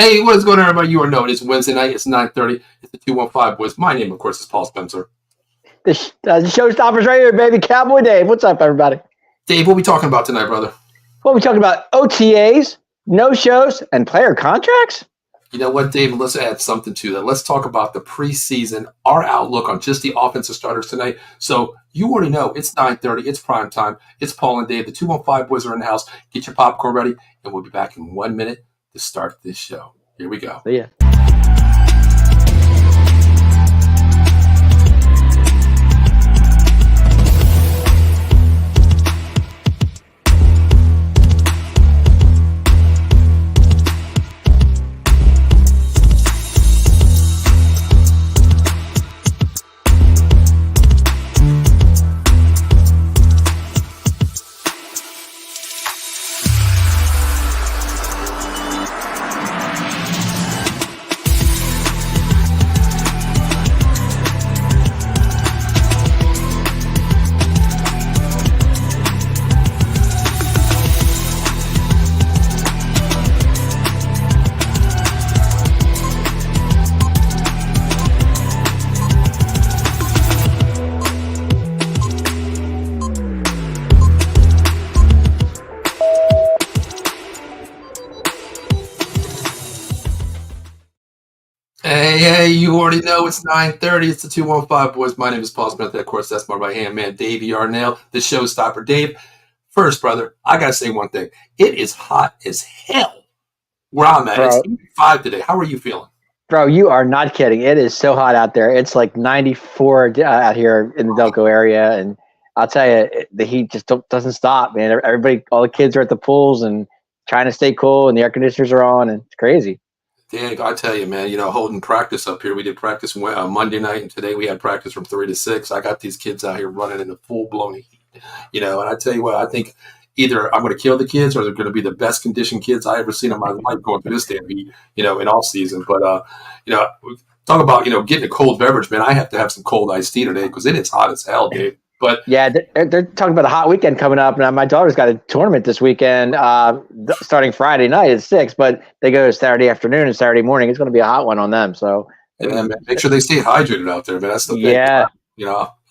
Hey, what is going on, everybody? You are know it is Wednesday night. It's 9:30. It's the 215 boys. My name, of course, is Paul Spencer. The showstopper's right here, baby. Cowboy Dave. What's up, everybody? Dave, what are we talking about tonight, brother? What are we talking about? OTAs, no-shows, and player contracts? You know what, Dave? Let's add something to that. Let's talk about the preseason, our outlook on just the offensive starters tonight. So you already know it's 9:30. It's prime time. It's Paul and Dave. The 215 boys are in the house. Get your popcorn ready, and we'll be back in 1 minute to start this show. Here we go. See ya. Hey, you already know it's 9:30. It's the 215 boys. My name is Paul Smith. Of course, that's my right-hand man, Davey Yarnell, the showstopper. Dave, first, brother, I got to say one thing. It is hot as hell where I'm at. Bro. It's 85 today. How are you feeling? Bro, you are not kidding. It is so hot out there. It's like 94 out here in the Delco area. And I'll tell you, the heat just doesn't stop, man. Everybody, all the kids are at the pools and trying to stay cool, and the air conditioners are on, and it's crazy. Dave, I tell you, man, holding practice up here. We did practice Monday night, and today we had practice from 3 to 6. I got these kids out here running in the full-blown heat, and I tell you what, I think either I'm going to kill the kids or they're going to be the best conditioned kids I ever seen in my life going through this damn heat, in off season. But, talk about, getting a cold beverage, man. I have to have some cold iced tea today because it is hot as hell, Dave. But yeah, they're talking about a hot weekend coming up. Now, my daughter's got a tournament this weekend starting Friday night at 6, but they go Saturday afternoon and Saturday morning. It's going to be a hot one on them. So man, make sure they stay hydrated out there, man. That's the thing. Yeah.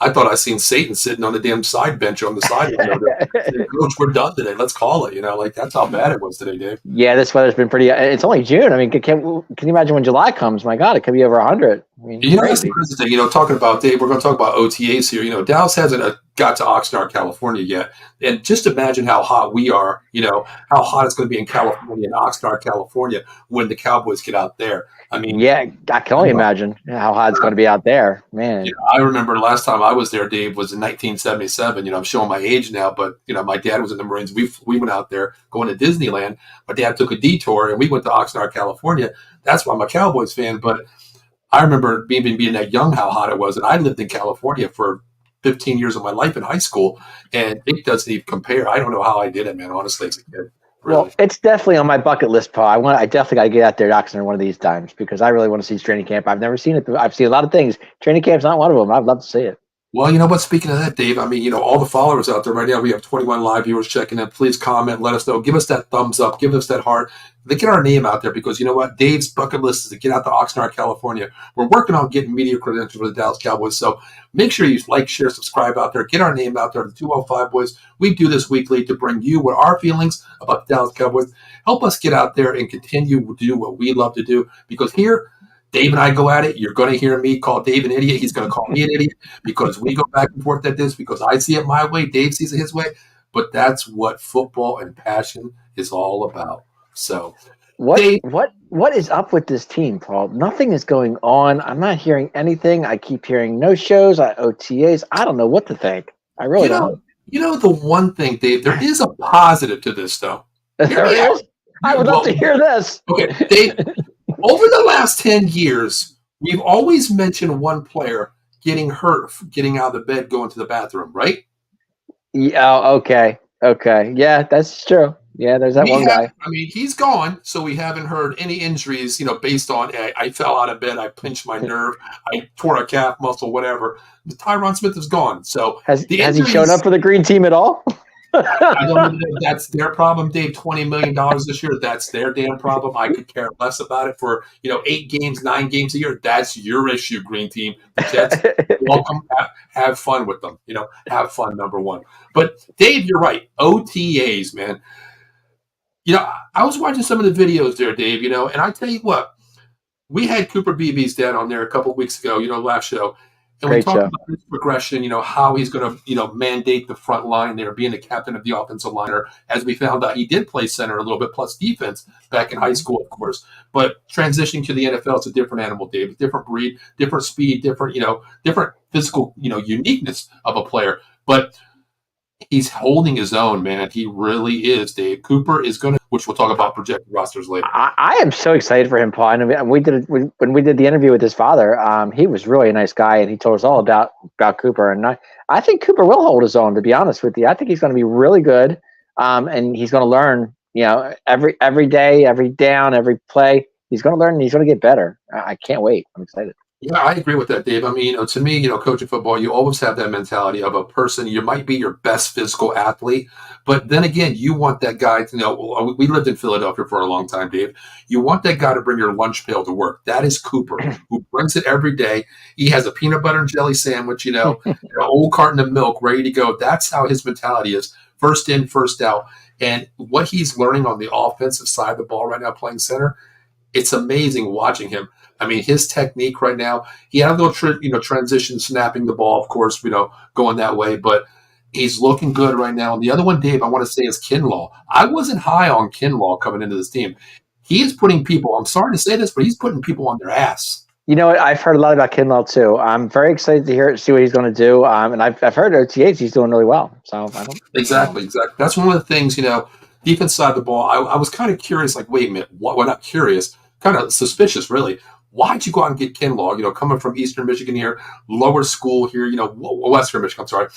I thought I seen Satan sitting on the damn side bench on the sideline. Coach, we're done today. Let's call it. That's how bad it was today, Dave. Yeah, this weather's been pretty. It's only June. I mean, can you imagine when July comes? My God, it could be over 100. I mean, that's the crazy thing. Talking about Dave, we're going to talk about OTAs here. Dallas hasn't got to Oxnard, California yet, and just imagine how hot we are. How hot it's going to be in California, in Oxnard, California, when the Cowboys get out there. I mean, yeah, I can only imagine how hot it's going to be out there, man. I remember last time I was there, Dave, was in 1977. I'm showing my age now, but my dad was in the Marines. We went out there going to Disneyland. My dad took a detour, and we went to Oxnard, California. That's why I'm a Cowboys fan. But I remember being that young, how hot it was, and I lived in California for 15 years of my life in high school, and it doesn't even compare. I don't know how I did it, man. Honestly, as a kid. Really. Well, it's definitely on my bucket list, Paul. I definitely got to get out there to Oxnard one of these times because I really want to see training camp. I've never seen it. I've seen a lot of things. Training camp's not one of them. I'd love to see it. Well, you know what? Speaking of that, Dave, I mean, all the followers out there right now, we have 21 live viewers checking in. Please comment, let us know. Give us that thumbs up. Give us that heart. Get our name out there because you know what? Dave's bucket list is to get out to Oxnard, California. We're working on getting media credentials for the Dallas Cowboys. So make sure you like, share, subscribe out there. Get our name out there, the 205 boys. We do this weekly to bring you what our feelings about the Dallas Cowboys. Help us get out there and continue to do what we love to do because here, Dave and I go at it. You're going to hear me call Dave an idiot. He's going to call me an idiot because we go back and forth at this because I see it my way. Dave sees it his way. But that's what football and passion is all about. So, what is up with this team, Paul? Nothing is going on. I'm not hearing anything. I keep hearing no shows, OTAs. I don't know what to think. I really don't. The one thing, Dave, there is a positive to this, though. There is? I would love to hear this. Okay, Dave. Over the last 10 years, we've always mentioned one player getting hurt, getting out of the bed, going to the bathroom, right? Yeah. Okay. Yeah, that's true. Yeah, there's that one guy. I mean, he's gone, so we haven't heard any injuries, based on I fell out of bed, I pinched my nerve, I tore a calf muscle, whatever. Tyron Smith is gone. So has he shown up for the green team at all? I don't even know if that's their problem, Dave. $20 million this year, that's their damn problem. I could care less about it for 8 games, 9 games a year. That's your issue, Green Team. The Jets, welcome, have fun with them. Have fun, number one. But Dave, you're right. OTAs, man. I was watching some of the videos there, Dave. And I tell you what, we had Cooper Beebe's dad on there a couple of weeks ago. Last show. And we Great talked show. about his progression, how he's going to, mandate the front line there, being the captain of the offensive liner. As we found out, he did play center a little bit, plus defense back in high school, of course. But transitioning to the NFL, it's a different animal, Dave. Different breed, different speed, different physical, uniqueness of a player. But he's holding his own, man. He really is, Dave. Cooper is going to, which we'll talk about projected rosters later. I am so excited for him, Paul. And when we did the interview with his father, he was really a nice guy, and he told us all about Cooper. And I think Cooper will hold his own, to be honest with you. I think he's going to be really good, and he's going to learn, every day, every down, every play. He's going to learn, and he's going to get better. I can't wait. I'm excited. Yeah, I agree with that, Dave. I mean, to me, coaching football, you always have that mentality of a person. You might be your best physical athlete, but then again, you want that guy to we lived in Philadelphia for a long time, Dave. You want that guy to bring your lunch pail to work. That is Cooper, who brings it every day. He has a peanut butter and jelly sandwich, an old carton of milk ready to go. That's how his mentality is. First in, first out. And what he's learning on the offensive side of the ball right now, playing center, it's amazing watching him. I mean, his technique right now, he had a little transition, snapping the ball, of course, going that way, but he's looking good right now. And the other one, Dave, I want to say is Kinlaw. I wasn't high on Kinlaw coming into this team. He is putting people, I'm sorry to say this, but he's putting people on their ass. You know what? I've heard a lot about Kinlaw too. I'm very excited to see what he's going to do. And I've heard OTAs he's doing really well. So I don't. Exactly. That's one of the things, defense side of the ball. I was kind of curious, like, wait a minute, what? Well, not curious, kind of suspicious, really. Why'd you go out and get Kinlaw? Coming from Eastern Michigan here, lower school here, Western Michigan. I'm sorry.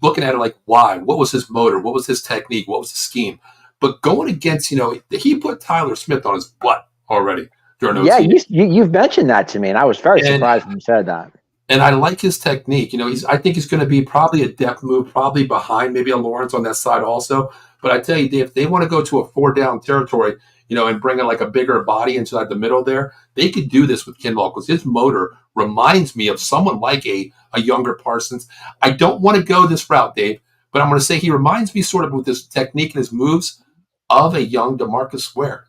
Looking at it like, why? What was his motor? What was his technique? What was his scheme? But going against, he put Tyler Smith on his butt already during those. Yeah, you've mentioned that to me, and I was very surprised when you said that. And I like his technique. I think he's going to be probably a depth move, probably behind maybe a Lawrence on that side also. But I tell you, Dave, if they want to go to a 4-down territory, and bring in like a bigger body inside the middle there, they could do this with Kinlaw because his motor reminds me of someone like a younger Parsons. I don't want to go this route, Dave, but I'm going to say he reminds me sort of with his technique and his moves of a young DeMarcus Ware.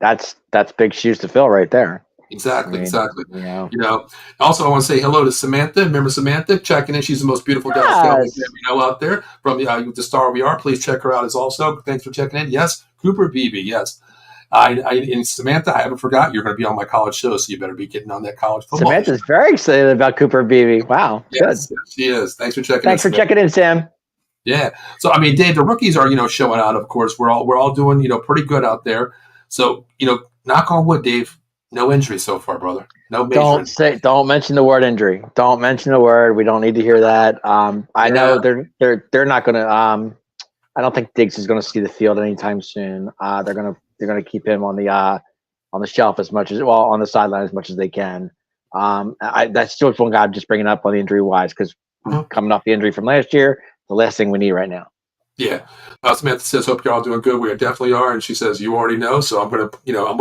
That's big shoes to fill right there. Exactly. Yeah. Also, I want to say hello to Samantha. Remember Samantha checking in? She's the most beautiful Dallas Cowboys fan we know out there. From the Star We Are. Please check her out as also. Thanks for checking in. Yes, Cooper Beebe. Yes. And Samantha, I haven't forgot you're going to be on my college show, so you better be getting on that college football. Samantha's very excited about Cooper Beebe. Wow. Yes, she is. Thanks for checking in. Thanks for checking in, Sam. Yeah. So, I mean, Dave, the rookies are, showing out, of course. We're all doing, pretty good out there. So, knock on wood, Dave. No injury so far, brother. No major. Don't mention the word injury. Don't mention the word. We don't need to hear that. I know they're not going to. I don't think Diggs is going to see the field anytime soon. They're going to keep him on the shelf as much on the sideline as much as they can. That's still one guy I'm just bringing up on the injury wise because coming off the injury from last year, the last thing we need right now. Yeah. Samantha says, hope you're all doing good. We definitely are. And she says, you already know. So I'm going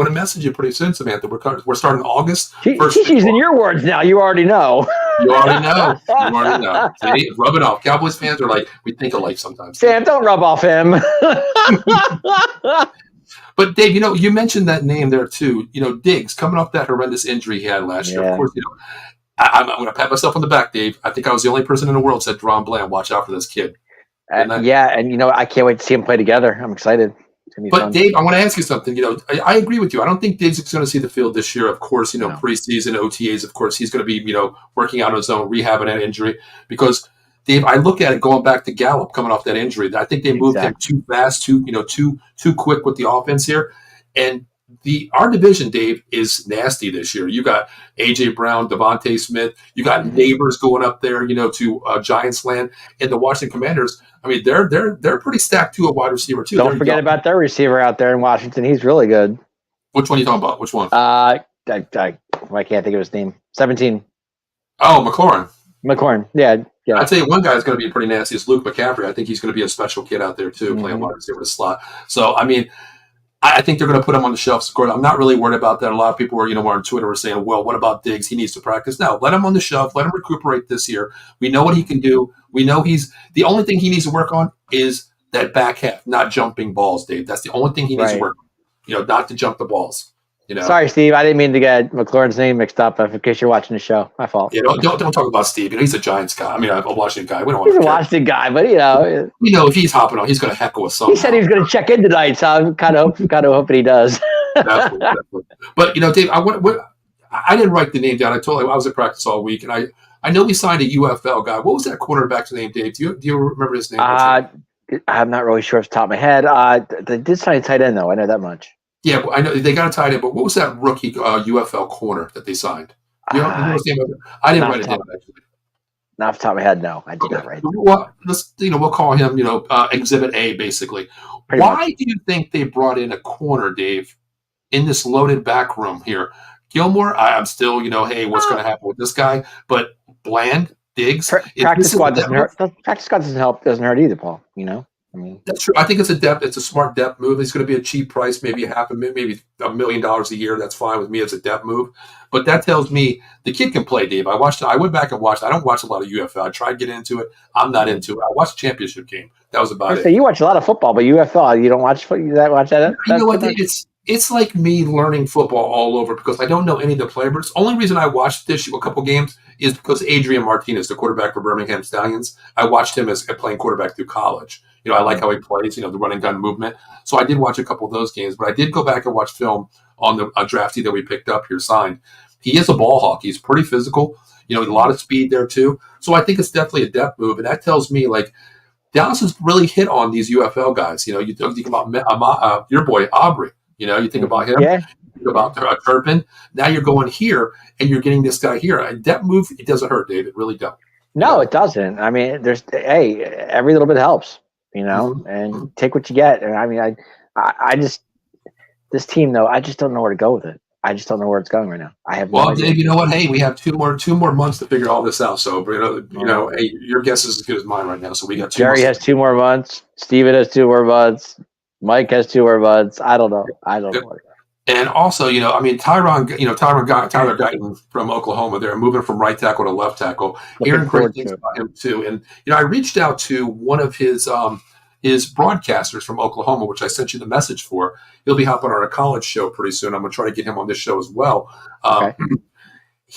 to message you pretty soon, Samantha. We're starting August. She's using your words now. You already know. You already know. You already know. See, rub it off. Cowboys fans are like, we think alike sometimes. Sam, don't rub off him. But Dave, you mentioned that name there too. Diggs coming off that horrendous injury he had last year. Of course, I'm going to pat myself on the back, Dave. I think I was the only person in the world that said, Deron Bland, watch out for this kid. And I can't wait to see them play together. I'm excited. But fun. Dave, I want to ask you something. I agree with you. I don't think Diggs is going to see the field this year. Of course, preseason OTAs. Of course, he's going to be working out on his own, rehabbing that injury. Because Dave, I look at it going back to Gallup coming off that injury. I think they moved him too fast, too quick with the offense here. And our division, Dave, is nasty this year. You got A.J. Brown, Devontae Smith. You got neighbors going up there, to Giants land. And the Washington Commanders, I mean, they're pretty stacked too, a wide receiver too. Don't forget about their receiver out there in Washington. He's really good. Which one are you talking about? Which one? I can't think of his name. 17. Oh, McLaurin. McLaurin. Yeah. I'd say one guy is going to be pretty nasty is Luke McCaffrey. I think he's going to be a special kid out there too, playing wide receiver in the slot. So I mean, I think they're going to put him on the shelf. Of course, I'm not really worried about that. A lot of people were, on Twitter were saying, well, what about Diggs? He needs to practice. No, let him on the shelf. Let him recuperate this year. We know what he can do. We know the only thing he needs to work on is that back half, not jumping balls, Dave. That's the only thing he needs to work on, not to jump the balls. Sorry, Steve. I didn't mean to get McLaurin's name mixed up. In case you're watching the show, my fault. Yeah, don't talk about Steve. He's a Giants guy. I mean, a Washington guy. We don't. He's a Washington guy, but if he's hopping on, he's going to heckle us. He said he was going to check in tonight, so I'm kind of hoping he does. Definitely. But Dave, I didn't write the name down. I was at practice all week, and I know we signed a UFL guy. What was that quarterback's name, Dave? Do you remember his name? I'm not really sure off the top of my head. They did sign a tight end, though. I know that much. Yeah, I know they got a tight end, but what was that rookie UFL corner that they signed? You know his name? I didn't write it down, actually. Not off the top of my head, no. I did not write it down. Well, we'll call him, Exhibit A, basically. Why do you think they brought in a corner, Dave, in this loaded back room here? Gilmore, I'm still, hey, what's going to happen with this guy? But Bland, Diggs. Practice squad doesn't hurt. Practice squad doesn't hurt either, Paul. That's true. I think it's a smart depth move. It's going to be a cheap price, maybe maybe $1 million a year. That's fine with me as a depth move. But that tells me the kid can play, Dave. I went back and watched. I don't watch a lot of UFL. I tried to get into it. I'm not into it. I watched the championship game. That was about it. So you watch a lot of football, but UFL, you don't watch that? You know what? It's like me learning football all over because I don't know any of the players. Only reason I watched this a couple games is because Adrian Martinez, the quarterback for Birmingham Stallions, I watched him as playing quarterback through college. I like how he plays, the run and gun movement. So I did watch a couple of those games, but I did go back and watch film on the draftee that we picked up here signed. He is a ball hawk. He's pretty physical, a lot of speed there too. So I think it's definitely a depth move. And that tells me Dallas has really hit on these UFL guys. You think about your boy, Aubrey. You think about him. Yeah. You think about Turpin. Now you're going here, and you're getting this guy here. A depth move, it doesn't hurt, Dave. It really don't. No, it doesn't. I mean, every little bit helps, and take what you get. And I mean, I just this team though, I just don't know where to go with it. I just don't know where it's going right now. I have no idea. Dave, you know what? Hey, we have two more months to figure all this out. So, hey, your guess is as good as mine right now. So we got 2 Jerry has 2 more months. Steven has 2 more months. Mike has 2 more months. I don't know. And also, Tyler Guyton from Oklahoma, they're moving from right tackle to left tackle. Aaron great things about him too. And I reached out to one of his broadcasters from Oklahoma, which I sent you the message for. He'll be hopping on a college show pretty soon. I'm going to try to get him on this show as well. Okay.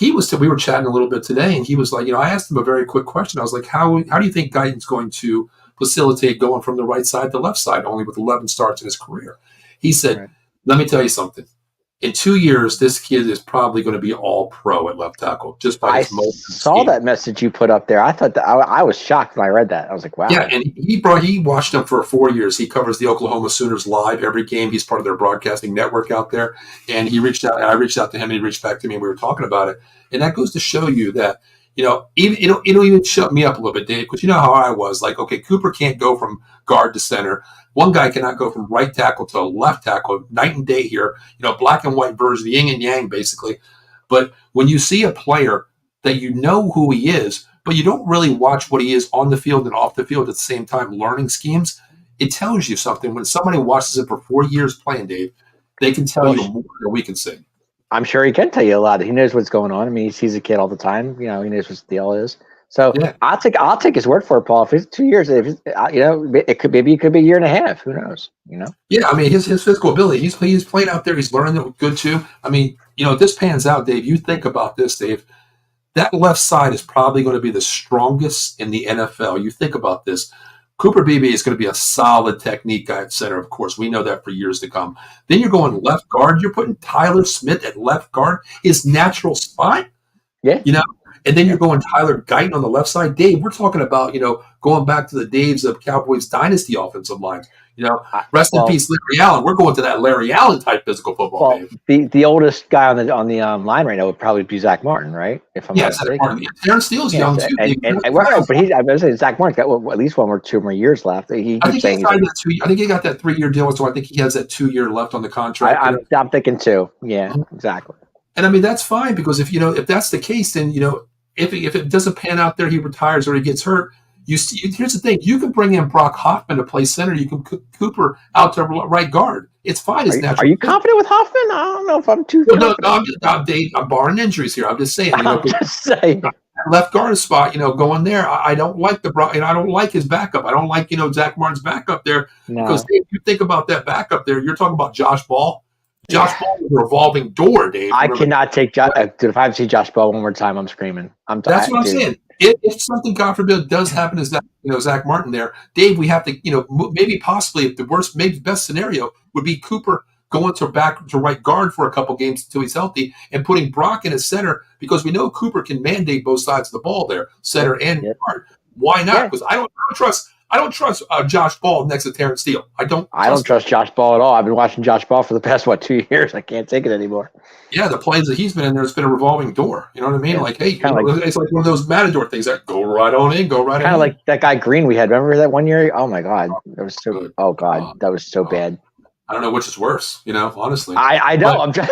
We were chatting a little bit today, and he was like, I asked him a very quick question. I was like, how do you think Guyton's going to facilitate going from the right side to left side, only with 11 starts in his career? He said, Let me tell you something. In 2 years, this kid is probably going to be all pro at left tackle just by his motion. I saw that message you put up there. I thought that I was shocked when I read that. I was like, wow. Yeah, and he watched them for 4 years. He covers the Oklahoma Sooners live every game. He's part of their broadcasting network out there. And he reached out, and I reached out to him, and he reached back to me, and we were talking about it. And that goes to show you that, it'll even shut me up a little bit, Dave, because you know how I was. Like, okay, Cooper can't go from guard to center. One guy cannot go from right tackle to left tackle, night and day here, black and white version, yin and yang, basically. But when you see a player that you know who he is, but you don't really watch what he is on the field and off the field at the same time, learning schemes, it tells you something. When somebody watches it for 4 years playing, Dave, they can tell you more than we can say. I'm sure he can tell you a lot. He knows what's going on. I mean, he sees a kid all the time. He knows what the deal is. So yeah. I'll take his word for it, Paul. If it's 2 years, it could be a year and a half. Who knows? Yeah, I mean, his physical ability. He's playing out there. He's learning it good too. I mean, if this pans out, Dave, you think about this, Dave. That left side is probably going to be the strongest in the NFL. You think about this. Cooper Beebe is going to be a solid technique guy at center, of course. We know that for years to come. Then you're going left guard. You're putting Tyler Smith at left guard, his natural spot. Yeah. And then you're going Tyler Guyton on the left side. Dave, we're talking about, going back to the days of Cowboys dynasty offensive line. Rest in peace, Larry Allen. We're going to that Larry Allen type physical football. Dave. The oldest guy on the line right now would probably be Zach Martin, right? If I'm not mistaken. Terrence Steele's young too. I was saying Zach Martin's got at least 1 or 2 more years left. I think he got that 3-year deal, so I think he has that 2 year left on the contract. I'm thinking 2. Yeah, exactly. And I mean that's fine because if that's the case, then if it doesn't pan out there, he retires or he gets hurt. Here's the thing: you can bring in Brock Hoffman to play center. You can Cooper out to right guard. It's fine. It's natural. Are you confident with Hoffman? I don't know if I'm too confident. I'm barring injuries here. I'm just saying. I'm just saying. Left guard spot, going there. I don't like I don't like his backup. I don't like Zach Martin's backup there because Dave, you think about that backup there. You're talking about Josh Ball. Josh Ball is a revolving door, Dave. I cannot take Josh. Dude, if I see Josh Ball one more time, I'm screaming. That's what I'm saying. If something, God forbid, does happen to Zach Martin there, Dave, we have to, maybe possibly if the worst, maybe best scenario would be Cooper going to right guard for a couple games until he's healthy and putting Brock in as center because we know Cooper can mandate both sides of the ball there, center and guard. Why not? Because I don't trust Josh Ball next to Terrence Steele. I don't trust Josh Ball at all. I've been watching Josh Ball for the past 2 years. I can't take it anymore. Yeah, the plays that he's been in there, it's been a revolving door. You know what I mean? Like, hey, it's like one of those Matador things that go right on in, go right on in. Kind of like that guy Green we had. Remember that one year? Oh my God, that was so. Oh God, that was so bad. I don't know which is worse. Honestly, I know. I'm just.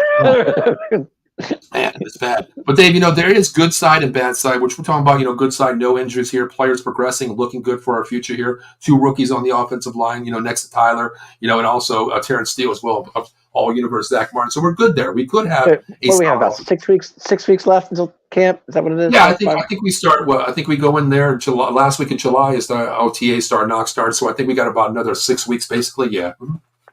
Man, it's bad. But Dave, there is good side and bad side, which we're talking about. Good side, no injuries here, players progressing, looking good for our future here. 2 rookies on the offensive line, next to Tyler, and also Terrence Steele as well, all universe Zach Martin. So we're good there. We could have. What do we have about 6 weeks? 6 weeks left until camp. Is that what it is? Yeah, I think we start. Well, I think we go in there. July, last week in July is the OTA start, knock start. So I think we got about another 6 weeks, basically. Yeah.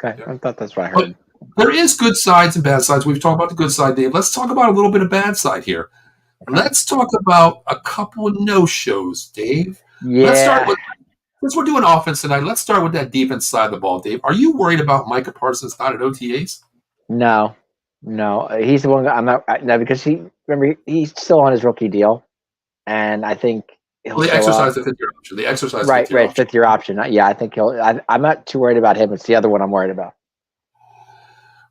Okay, yeah. I thought that's what I heard. But there is good sides and bad sides. We've talked about the good side, Dave. Let's talk about a little bit of bad side here. Okay. Let's talk about a couple of no-shows, Dave. Yeah. Let's start with, since we're doing offense tonight, let's start with that defense side of the ball, Dave. Are you worried about Micah Parsons not at OTAs? No. He's the one. I'm not. No, because he's still on his rookie deal, and I think he'll exercise the 5th-year option. The exercise right, 5th-year option. Yeah, I think I'm not too worried about him. It's the other one I'm worried about.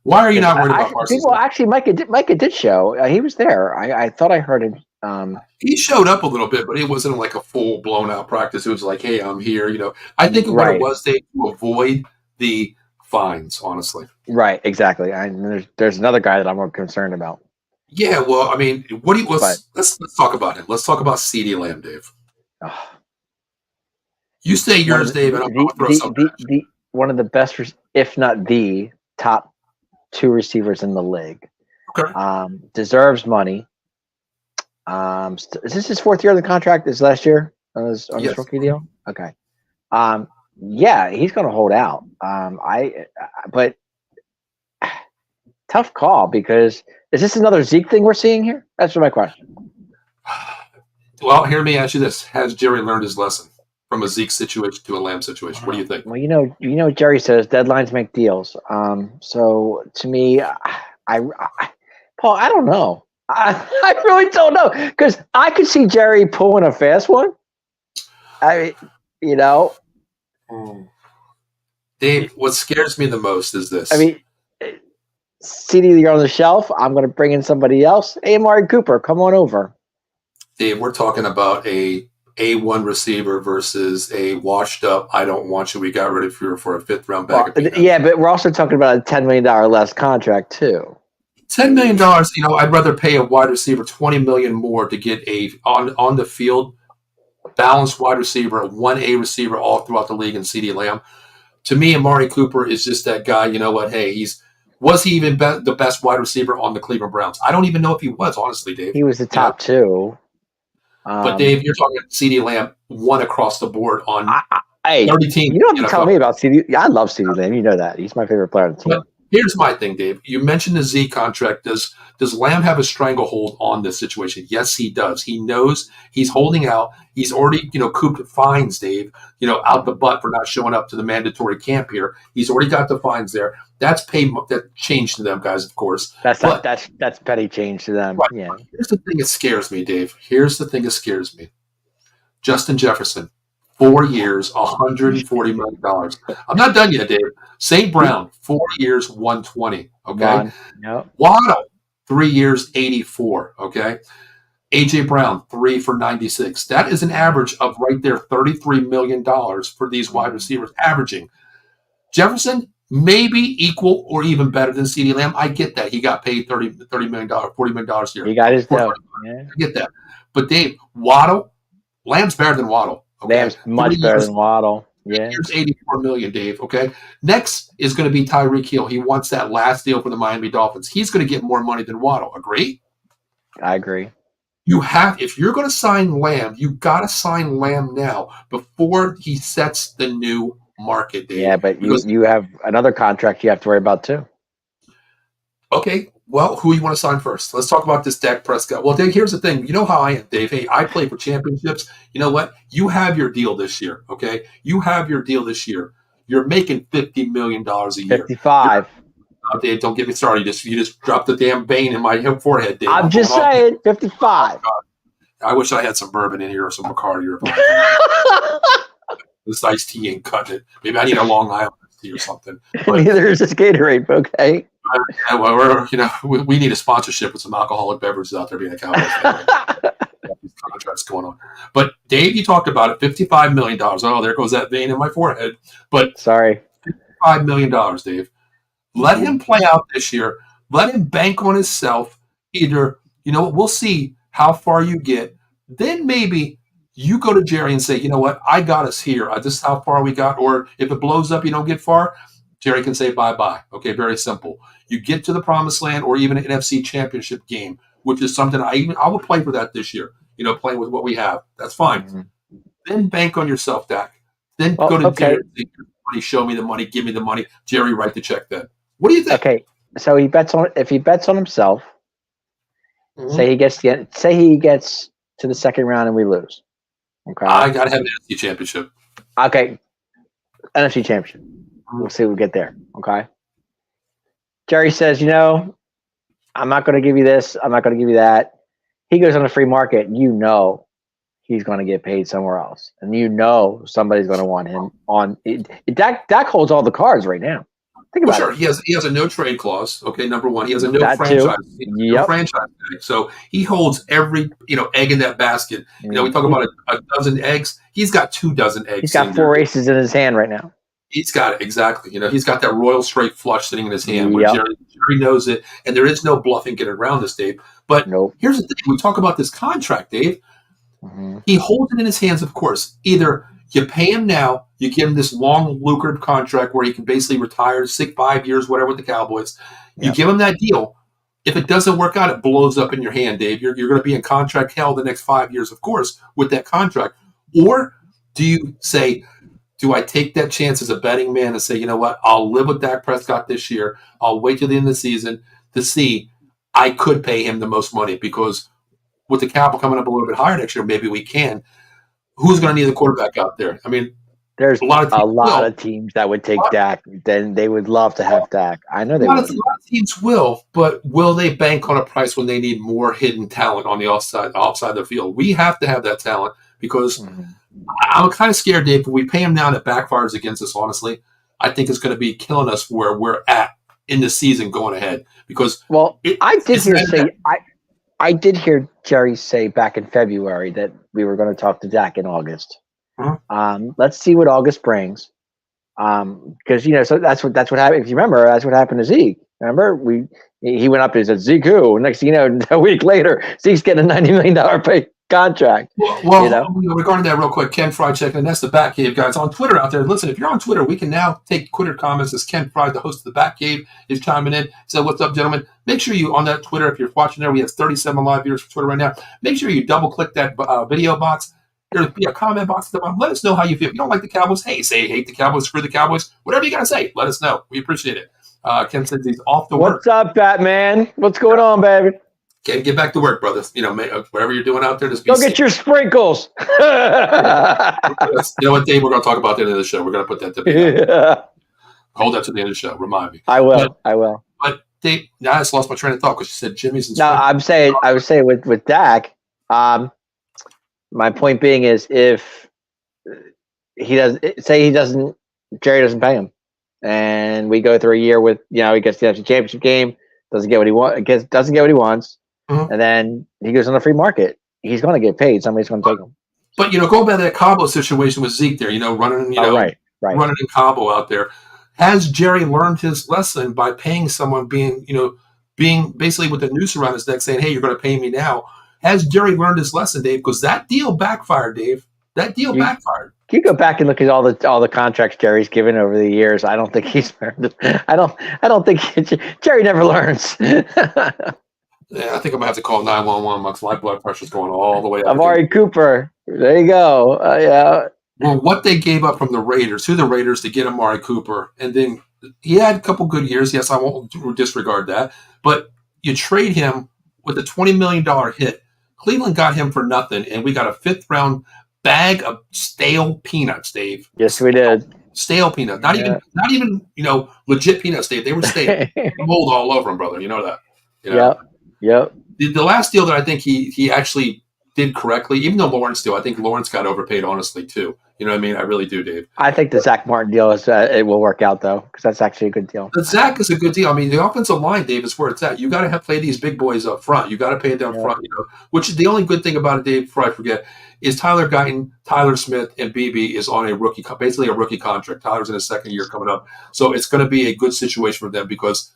Why are you not worried about Parsons? Well, actually, Micah did show. He was there. I thought I heard him. He showed up a little bit, but it wasn't like a full blown out practice. It was like, hey, I'm here. I think what it was, Dave, to avoid the fines, honestly. Right, exactly. There's another guy that I'm more concerned about. Yeah, well, I mean, let's talk about him. Let's talk about CeeDee Lamb, Dave. You say yours, Dave, and I'm going to throw something. One of the best, if not the top 2 receivers in the league. Okay. Deserves money. Is this his 4th year of the contract? Is last year on his rookie deal? Okay. Yeah, he's going to hold out. But tough call because is this another Zeke thing we're seeing here? That's my question. Well, hear me ask you this: has Jerry learned his lesson from a Zeke situation to a Lamb situation? What do you think? Well, Jerry says deadlines make deals. So to me, Paul, I don't know. I really don't know because I could see Jerry pulling a fast one. Dave, what scares me the most is this. CeeDee, you're on the shelf. I'm going to bring in somebody else. Hey, Amari Cooper, come on over. Dave, we're talking about a A1 receiver versus a washed up, I don't want you, we got rid of you for a 5th-round backup. Yeah, but we're also talking about a $10 million less contract, too. $10 million, I'd rather pay a wide receiver $20 million more to get a on the field balanced wide receiver, a 1A receiver all throughout the league in CeeDee Lamb. To me, Amari Cooper is just that guy. You know what? Hey, was he even the best wide receiver on the Cleveland Browns? I don't even know if he was, honestly, Dave. He was the top 2. But Dave, you're talking CeeDee Lamb won across the board on 30 teams. You don't have to tell me about CeeDee. I love CeeDee Lamb. You know that. He's my favorite player on the team. But here's my thing, Dave. You mentioned the Z contract. Does Lamb have a stranglehold on this situation? Yes, he does. He knows he's holding out. He's already, cooped fines, Dave, out the butt for not showing up to the mandatory camp here. He's already got the fines there. That's that change to them, guys, of course. That's petty change to them. Right. Yeah. Here's the thing that scares me, Dave. Here's the thing that scares me. Justin Jefferson, 4 years, $140 million. I'm not done yet, Dave. St. Brown, 4 years, $120. Okay. Yep. Waddle, 3 years, $84. Okay. AJ Brown, 3 for $96. That is an average of right there, $33 million for these wide receivers averaging. Jefferson, maybe equal or even better than CeeDee Lamb. I get that. He got paid $30 million, $40 million a year. He got his dough. Yeah. I get that. But Dave, Lamb's better than Waddle. Okay? Lamb's much better than Waddle. Yeah. Here's $84 million, Dave. Okay. Next is going to be Tyreek Hill. He wants that last deal for the Miami Dolphins. He's going to get more money than Waddle. Agree? I agree. If you're going to sign Lamb, you got to sign Lamb now before he sets the new market, Dave. Yeah, but you have another contract you have to worry about too. Okay, well, who you want to sign first? Let's talk about this Dak Prescott. Well, Dave, here's the thing. You know how I am, Dave. Hey, I play for championships. You know what? You have your deal this year, okay? You have your deal this year. You're making $50 million a year. 55. Dave, don't get me started. You just dropped the damn vein in my forehead, Dave. I'm just saying, 55. I wish I had some bourbon in here or some Bacardi or this iced tea ain't cutting it. Maybe I need a Long Island tea or something. But, neither is this Gatorade, okay? Well, we need a sponsorship with some alcoholic beverages out there being a Cowboys fan. These contracts going on. But Dave, you talked about it, $55 million. Oh, there goes that vein in my forehead. But sorry, $55 million, Dave. Let him play out this year. Let him bank on himself. Either, we'll see how far you get. Then maybe you go to Jerry and say, you know what, I got us here. This is how far we got. Or if it blows up, you don't get far, Jerry can say bye-bye. Okay, very simple. You get to the promised land or even an NFC championship game, which is something I will play for that this year, playing with what we have. That's fine. Mm-hmm. Then bank on yourself, Dak. Then go to Jerry and say, money, show me the money, give me the money. Jerry, write the check then. What do you think? Okay, so if he bets on himself, mm-hmm. say he gets to the second round and we lose. Okay. I gotta have an NFC championship. Okay. NFC championship. We'll see what we get there. Okay. Jerry says, I'm not going to give you this. I'm not going to give you that. He goes on the free market. He's going to get paid somewhere else. And somebody's going to want him on. Dak holds all the cards right now. Think about it. He has a no trade clause. Okay, number one. He has a no franchise. No franchise tag. So he holds every egg in that basket. We talk about a dozen eggs. He's got 2 dozen eggs. He's got 4 aces in his hand right now. He's got it, exactly. He's got that royal straight flush sitting in his hand where Jerry knows it, and there is no bluffing getting around this, Dave. But Here's the thing. We talk about this contract, Dave. Mm-hmm. He holds it in his hands, of course. Either you pay him now, you give him this long, lucrative contract where he can basically retire 5 years, whatever, with the Cowboys. You give him that deal. If it doesn't work out, it blows up in your hand, Dave. You're going to be in contract hell the next 5 years, of course, with that contract. Or do you say, do I take that chance as a betting man and say, you know what, I'll live with Dak Prescott this year. I'll wait till the end of the season to see. I could pay him the most money because with the cap coming up a little bit higher next year, maybe we can. Who's going to need a quarterback out there? I mean, there's a lot of teams that would take Dak. Then they would love to have Dak. I know they would. A lot of teams will, but will they bank on a price when they need more hidden talent on the offside the field? We have to have that talent because I'm kind of scared, Dave. If we pay him now and it backfires against us, honestly, I think it's going to be killing us where we're at in the season going ahead. Because I did hear Jerry say back in February that we were going to talk to Dak in August. Mm-hmm. Let's see what August brings. Because so that's what happened. If you remember, that's what happened to Zeke. Remember, he went up and said, Zeke who? Next thing you know, a week later, Zeke's getting a $90 million pay contract. Well, regarding that real quick, Ken Fry checking in. That's the Bat Cave, guys. On Twitter out there, listen, if you're on Twitter, we can now take Twitter comments as Ken Fry, the host of the Bat Cave, is chiming in. So what's up, gentlemen? Make sure you, on that Twitter, if you're watching there, we have 37 live viewers for Twitter right now. Make sure you double-click that video box. There'll be a comment box at the bottom. Let us know how you feel. If you don't like the Cowboys, hey, say hate the Cowboys, screw the Cowboys. Whatever you got to say, let us know. We appreciate it. Ken says he's off to work. What's up, Batman? What's going on, baby? Ken, get back to work, brother. Whatever you're doing out there, just be safe. Go get your sprinkles. You know what, Dave? We're going to talk about that at the end of the show. We're going to put that to the Hold that to the end of the show. Remind me. I will. But Dave, now I just lost my train of thought because you said Jimmy's and I was saying with Dak, my point being is if Jerry doesn't pay him, and we go through a year with he gets the NFC Championship game, doesn't get what he wants, mm-hmm. and then he goes on the free market, he's going to get paid. Somebody's going to take him. But going back to that Cabo situation with Zeke there, running running in Cabo out there, has Jerry learned his lesson by paying someone being basically with the noose around his neck, saying, "Hey, you're going to pay me now." has Jerry learned his lesson, Dave? Because that deal backfired, Dave. That deal backfired. You go back and look at all the contracts Jerry's given over the years. I don't think he's learned. I don't think Jerry never learns. Yeah, I think I'm gonna have to call 911 once my blood pressure's going all the way up. Amari Cooper. There you go. Yeah. Well, what they gave up from the Raiders to get Amari Cooper, and then he had a couple good years. Yes, I won't disregard that. But you trade him with a $20 million hit. Cleveland got him for nothing, and we got a 5th-round bag of stale peanuts, Dave. Yes, we did. Stale peanuts. Not even legit peanuts, Dave. They were stale. Mold all over them, brother. You know that. You know? Yep. The last deal that I think he actually did correctly, even though Lawrence I think Lawrence got overpaid, honestly, too. You know what I mean? I really do, Dave. I think the Zach Martin deal it will work out, though, because that's actually a good deal. The Zach is a good deal. I mean, the offensive line, Dave, is where it's at. You got to play these big boys up front. You got to pay them front. Which is the only good thing about it, Dave, before I forget, is Tyler Guyton, Tyler Smith, and BB is on basically a rookie contract. Tyler's in his 2nd year coming up. So it's going to be a good situation for them because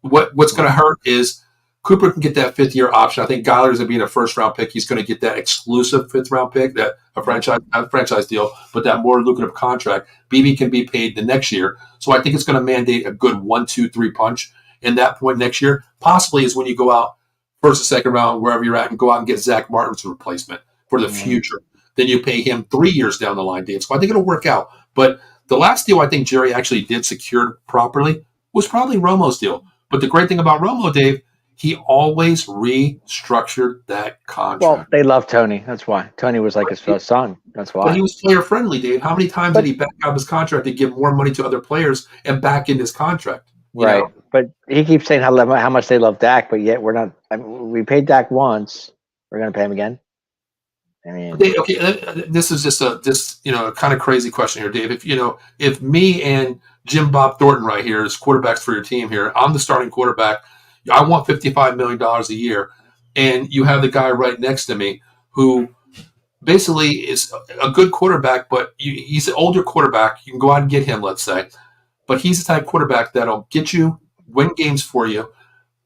what's going to hurt is Cooper can get that 5th-year option. I think Geiler's going to be in a 1st-round pick. He's going to get that exclusive 5th-round pick, that a franchise deal, but that more lucrative contract. BB can be paid the next year. So I think it's going to mandate a good 1, 2, 3 punch. And that point next year possibly is when you go out 1st or 2nd round, wherever you're at, and go out and get Zach Martin's replacement for the future. Then you pay him 3 years down the line, Dave. So I think it'll work out. But the last deal I think Jerry actually did secure properly was probably Romo's deal. But the great thing about Romo, Dave, he always restructured that contract. Well, they love Tony. That's why. Tony was like his first son. That's why. But he was player friendly, Dave. How many times did he back out his contract to give more money to other players and back in his contract? Right. Know? But he keeps saying how much they love Dak, but yet we're not. I mean, we paid Dak once. We're going to pay him again. I mean, okay, this is just a kind of crazy question here, Dave. If me and Jim Bob Thornton right here is quarterbacks for your team here, I'm the starting quarterback. I want $55 million a year. And you have the guy right next to me who basically is a good quarterback, but he's an older quarterback. You can go out and get him, let's say. But he's the type of quarterback that'll get you, win games for you.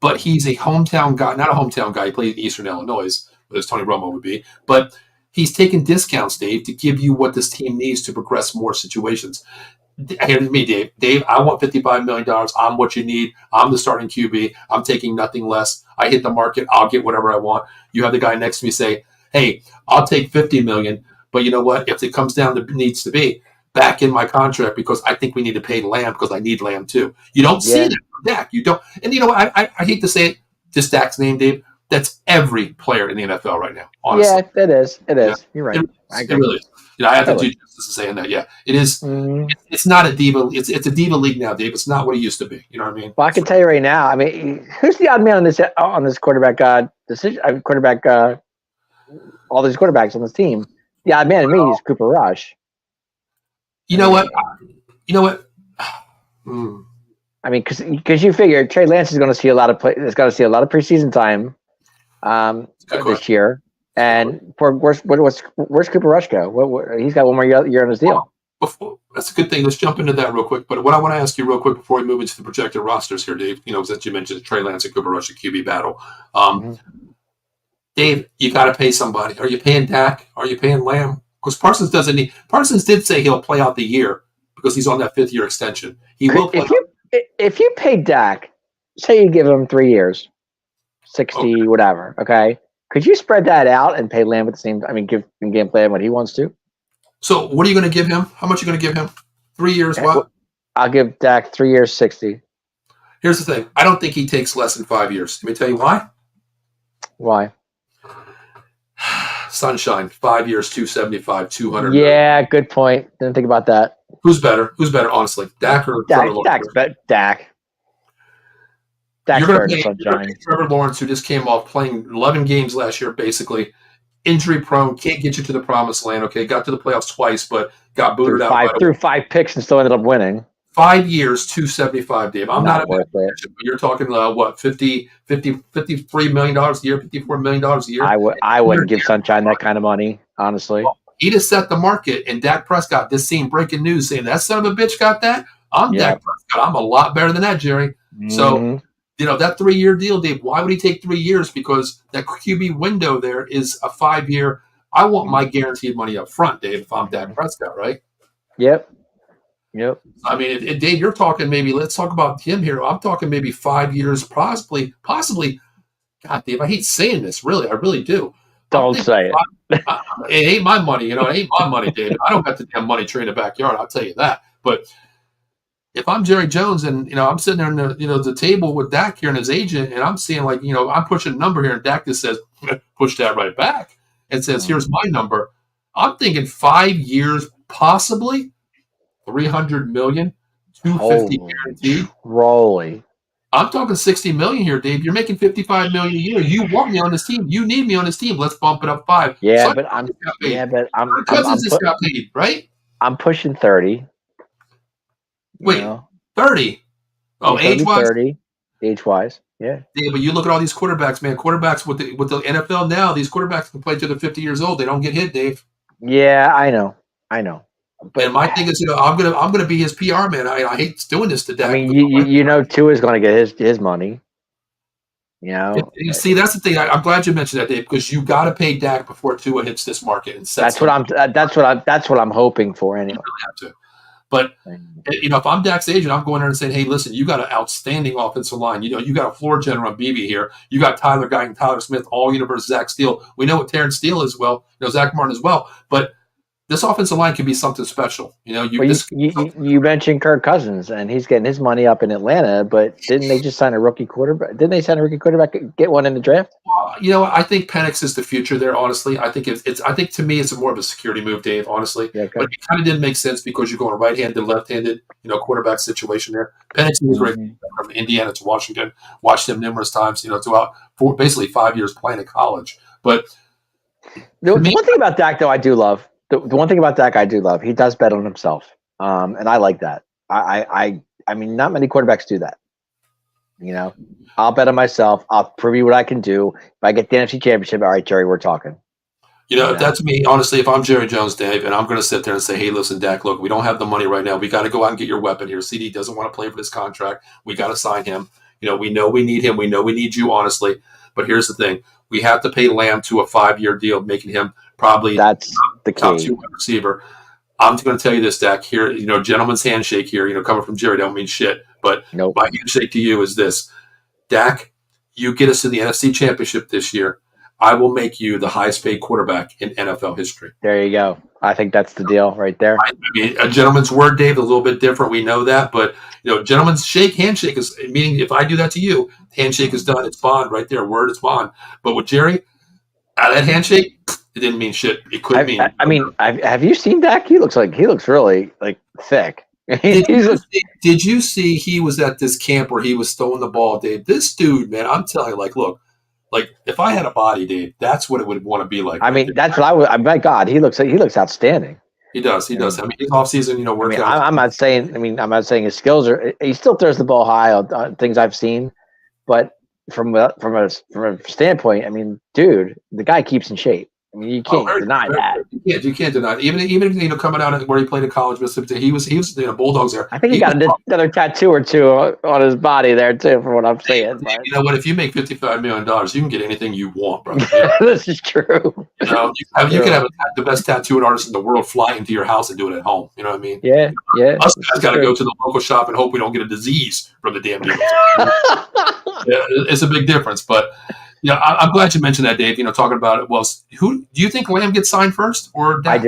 But he's a hometown guy, not a hometown guy. He played in Eastern Illinois, as Tony Romo would be. But he's taking discounts, Dave, to give you what this team needs to progress more situations. Here's me, Dave. Dave, I want $55 million. I'm what you need. I'm the starting QB. I'm taking nothing less. I hit the market. I'll get whatever I want. You have the guy next to me say, hey, I'll take $50 million. But you know what? If it comes down to needs to be, back in my contract because I think we need to pay Lamb because I need Lamb too. You don't see that for Dak. You don't. And you know what? I hate to say it, just Dak's name, Dave. That's every player in the NFL right now, honestly. Yeah, it is. It is. Yeah. You're right. It really is. I have to do justice to saying that. Yeah, it is. Mm-hmm. It's not a diva. It's a diva league now, Dave. It's not what it used to be. You know what I mean? Well, I can tell you right now. I mean, who's the odd man on this quarterback decision? All these quarterbacks on this team. The odd man to me is Cooper Rush. You know what? I mean, because you figure Trey Lance is going to see a lot of preseason time this year. And where's Cooper Rush go? He's got one more year on his deal. That's a good thing. Let's jump into that real quick. But what I want to ask you real quick before we move into the projected rosters here, Dave, since you mentioned Trey Lance and Cooper Rush, a QB battle. Dave, you got to pay somebody. Are you paying Dak? Are you paying Lamb? Because Parsons doesn't need. Parsons did say he'll play out the year because he's on that 5th-year extension. He will play. If you pay Dak, say you give him 3 years, 60 whatever, okay. Could you spread that out and pay Lamb at the same time? I mean, give him game plan what he wants to. So what are you going to give him? How much are you going to give him? 3 years, what? I'll give Dak 3 years, 60. Here's the thing. I don't think he takes less than 5 years. Let me tell you why. Why? Sunshine, 5 years, 275, 200. Yeah, good point. Didn't think about that. Who's better? Honestly, Dak or Trevor Lawrence? Dak. You're going to pay Trevor Lawrence, who just came off playing 11 games last year, basically injury prone, can't get you to the promised land. Okay, got to the playoffs twice, but got booted out. Threw 5 picks and still ended up winning. 5 years, 275, Dave. I'm not worth it. You're talking what, $53 million a year, $54 million a year. I wouldn't give Sunshine that kind of money, honestly. Well, he just set the market, and Dak Prescott just seen breaking news saying that son of a bitch got that. I'm Dak Prescott. I'm a lot better than that, Jerry. So That 3-year deal, Dave, why would he take 3 years? Because that QB window there is a 5-year. I want my guaranteed money up front, Dave, if I'm Dak Prescott, right? Yep. I mean, if Dave, you're talking maybe, let's talk about him here. I'm talking maybe 5 years, possibly. God, Dave, I hate saying this, really. I really do. Don't say it. It ain't my money, It ain't my money, David. I don't got the damn money tree in the backyard. I'll tell you that. But if I'm Jerry Jones and I'm sitting there in the table with Dak here and his agent, and I'm seeing I'm pushing a number here, and Dak just says push that right back and says here's my number. I'm thinking 5 years, possibly $300 million, $250 guaranteed. Rolly. I'm talking $60 million here, Dave. You're making $55 million a year. You want me on this team. You need me on this team. Let's bump it up 5. Yeah, so but I'm Cousins just got paid, right? I'm pushing 30. Wait, 30? Oh, age-wise? 30, age-wise, yeah. Yeah, but you look at all these quarterbacks, man. Quarterbacks with the NFL now, these quarterbacks can play till they're 50 years old. They don't get hit, Dave. Yeah, I know. But my thing is, I'm gonna be his PR man. I hate doing this to Dak. I mean, Tua is going to get his money. You see, that's the thing. I'm glad you mentioned that, Dave, because you got to pay Dak before Tua hits this market and sets. That's what I'm hoping for anyway. You really have to. But if I'm Dak's agent, I'm going there and saying, hey, listen, you got an outstanding offensive line. You got a floor general on BB here. You got Tyler Guyton, Tyler Smith, all universe, Zach Steele. We know what Terrence Steele is well. Zach Martin as well. But this offensive line can be something special. You mentioned Kirk Cousins, and he's getting his money up in Atlanta, but didn't they just sign a rookie quarterback? Didn't they sign a rookie quarterback, get one in the draft? I think Penix is the future there, honestly. I think I think to me it's more of a security move, Dave, honestly. Yeah, okay. But it kind of didn't make sense because you're going right-handed, left-handed, quarterback situation there. Penix was great from Indiana to Washington. Watched him numerous times, throughout basically 5 years playing in college. But the one thing about Dak, though, I do love. The one thing about Dak I do love, he does bet on himself, and I like that. I mean, not many quarterbacks do that. I'll bet on myself. I'll prove you what I can do. If I get the NFC Championship, all right, Jerry, we're talking. That's me. Honestly, if I'm Jerry Jones, Dave, and I'm going to sit there and say, hey, listen, Dak, look, we don't have the money right now. We got to go out and get your weapon here. CD doesn't want to play for this contract. We got to sign him. We know we need him. We know we need you, honestly. But here's the thing. We have to pay Lamb to a 5-year deal, making him probably that's the top 2 wide receiver. I'm going to tell you this, Dak, here, gentleman's handshake here, coming from Jerry, don't mean shit. But my handshake to you is this. Dak, you get us to the NFC Championship this year. I will make you the highest paid quarterback in NFL history. There you go. I think that's the deal right there. I mean, a gentleman's word, Dave, a little bit different. We know that. But, gentleman's handshake is meaning if I do that to you, handshake is done. It's bond right there. Word is bond. But with Jerry, that handshake, it didn't mean shit. It could mean. I mean, have you seen Dak? He looks really thick. Did you see he was at this camp where he was throwing the ball, Dave? This dude, man, I'm telling you, look, if I had a body, Dave, that's what it would want to be like. I mean, that's what I would. My God, he looks outstanding. He does. I mean, he's off season, working out. I'm not saying his skills are. He still throws the ball high on things I've seen, but from a standpoint, I mean, dude, the guy keeps in shape. I mean, you can't deny that. You can't deny it. Even coming out where he played in college, Mississippi, he was Bulldogs there. I think he got another tattoo or two on his body there too, from what I'm saying. But. You know what? If you make $55 million, you can get anything you want, bro. This is true. You can have the best tattooing artist in the world fly into your house and do it at home. You know what I mean? Yeah. Us guys got to go to the local shop and hope we don't get a disease from the damn deal. It's a big difference, but. I'm glad you mentioned that, Dave. Talking about it. Well, who do you think Lamb gets signed first, or Dak?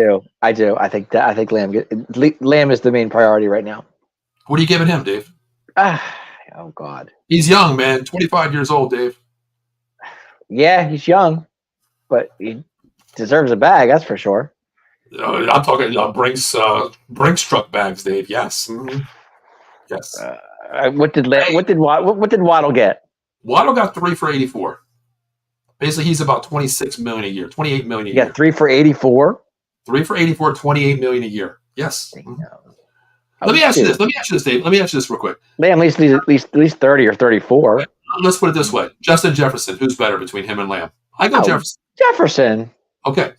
I do. I think Lamb is the main priority right now. What are you giving him, Dave? Oh God, he's young, man. 25 years old, Dave. Yeah, he's young, but he deserves a bag. That's for sure. I'm talking Brinks truck bags, Dave. Yes, yes. What did Waddle get? Waddle got 3 for 84. Basically, he's about $26 million a year, $28 million a year. Yeah, 3 for 84. 3 for 84, $28 million a year. Yes. Let me ask you this, Dave. Let me ask you this real quick. Lamb at least 30 or 34. Okay. Let's put it this way: Justin Jefferson, who's better between him and Lamb? I go Jefferson. Jefferson. Okay.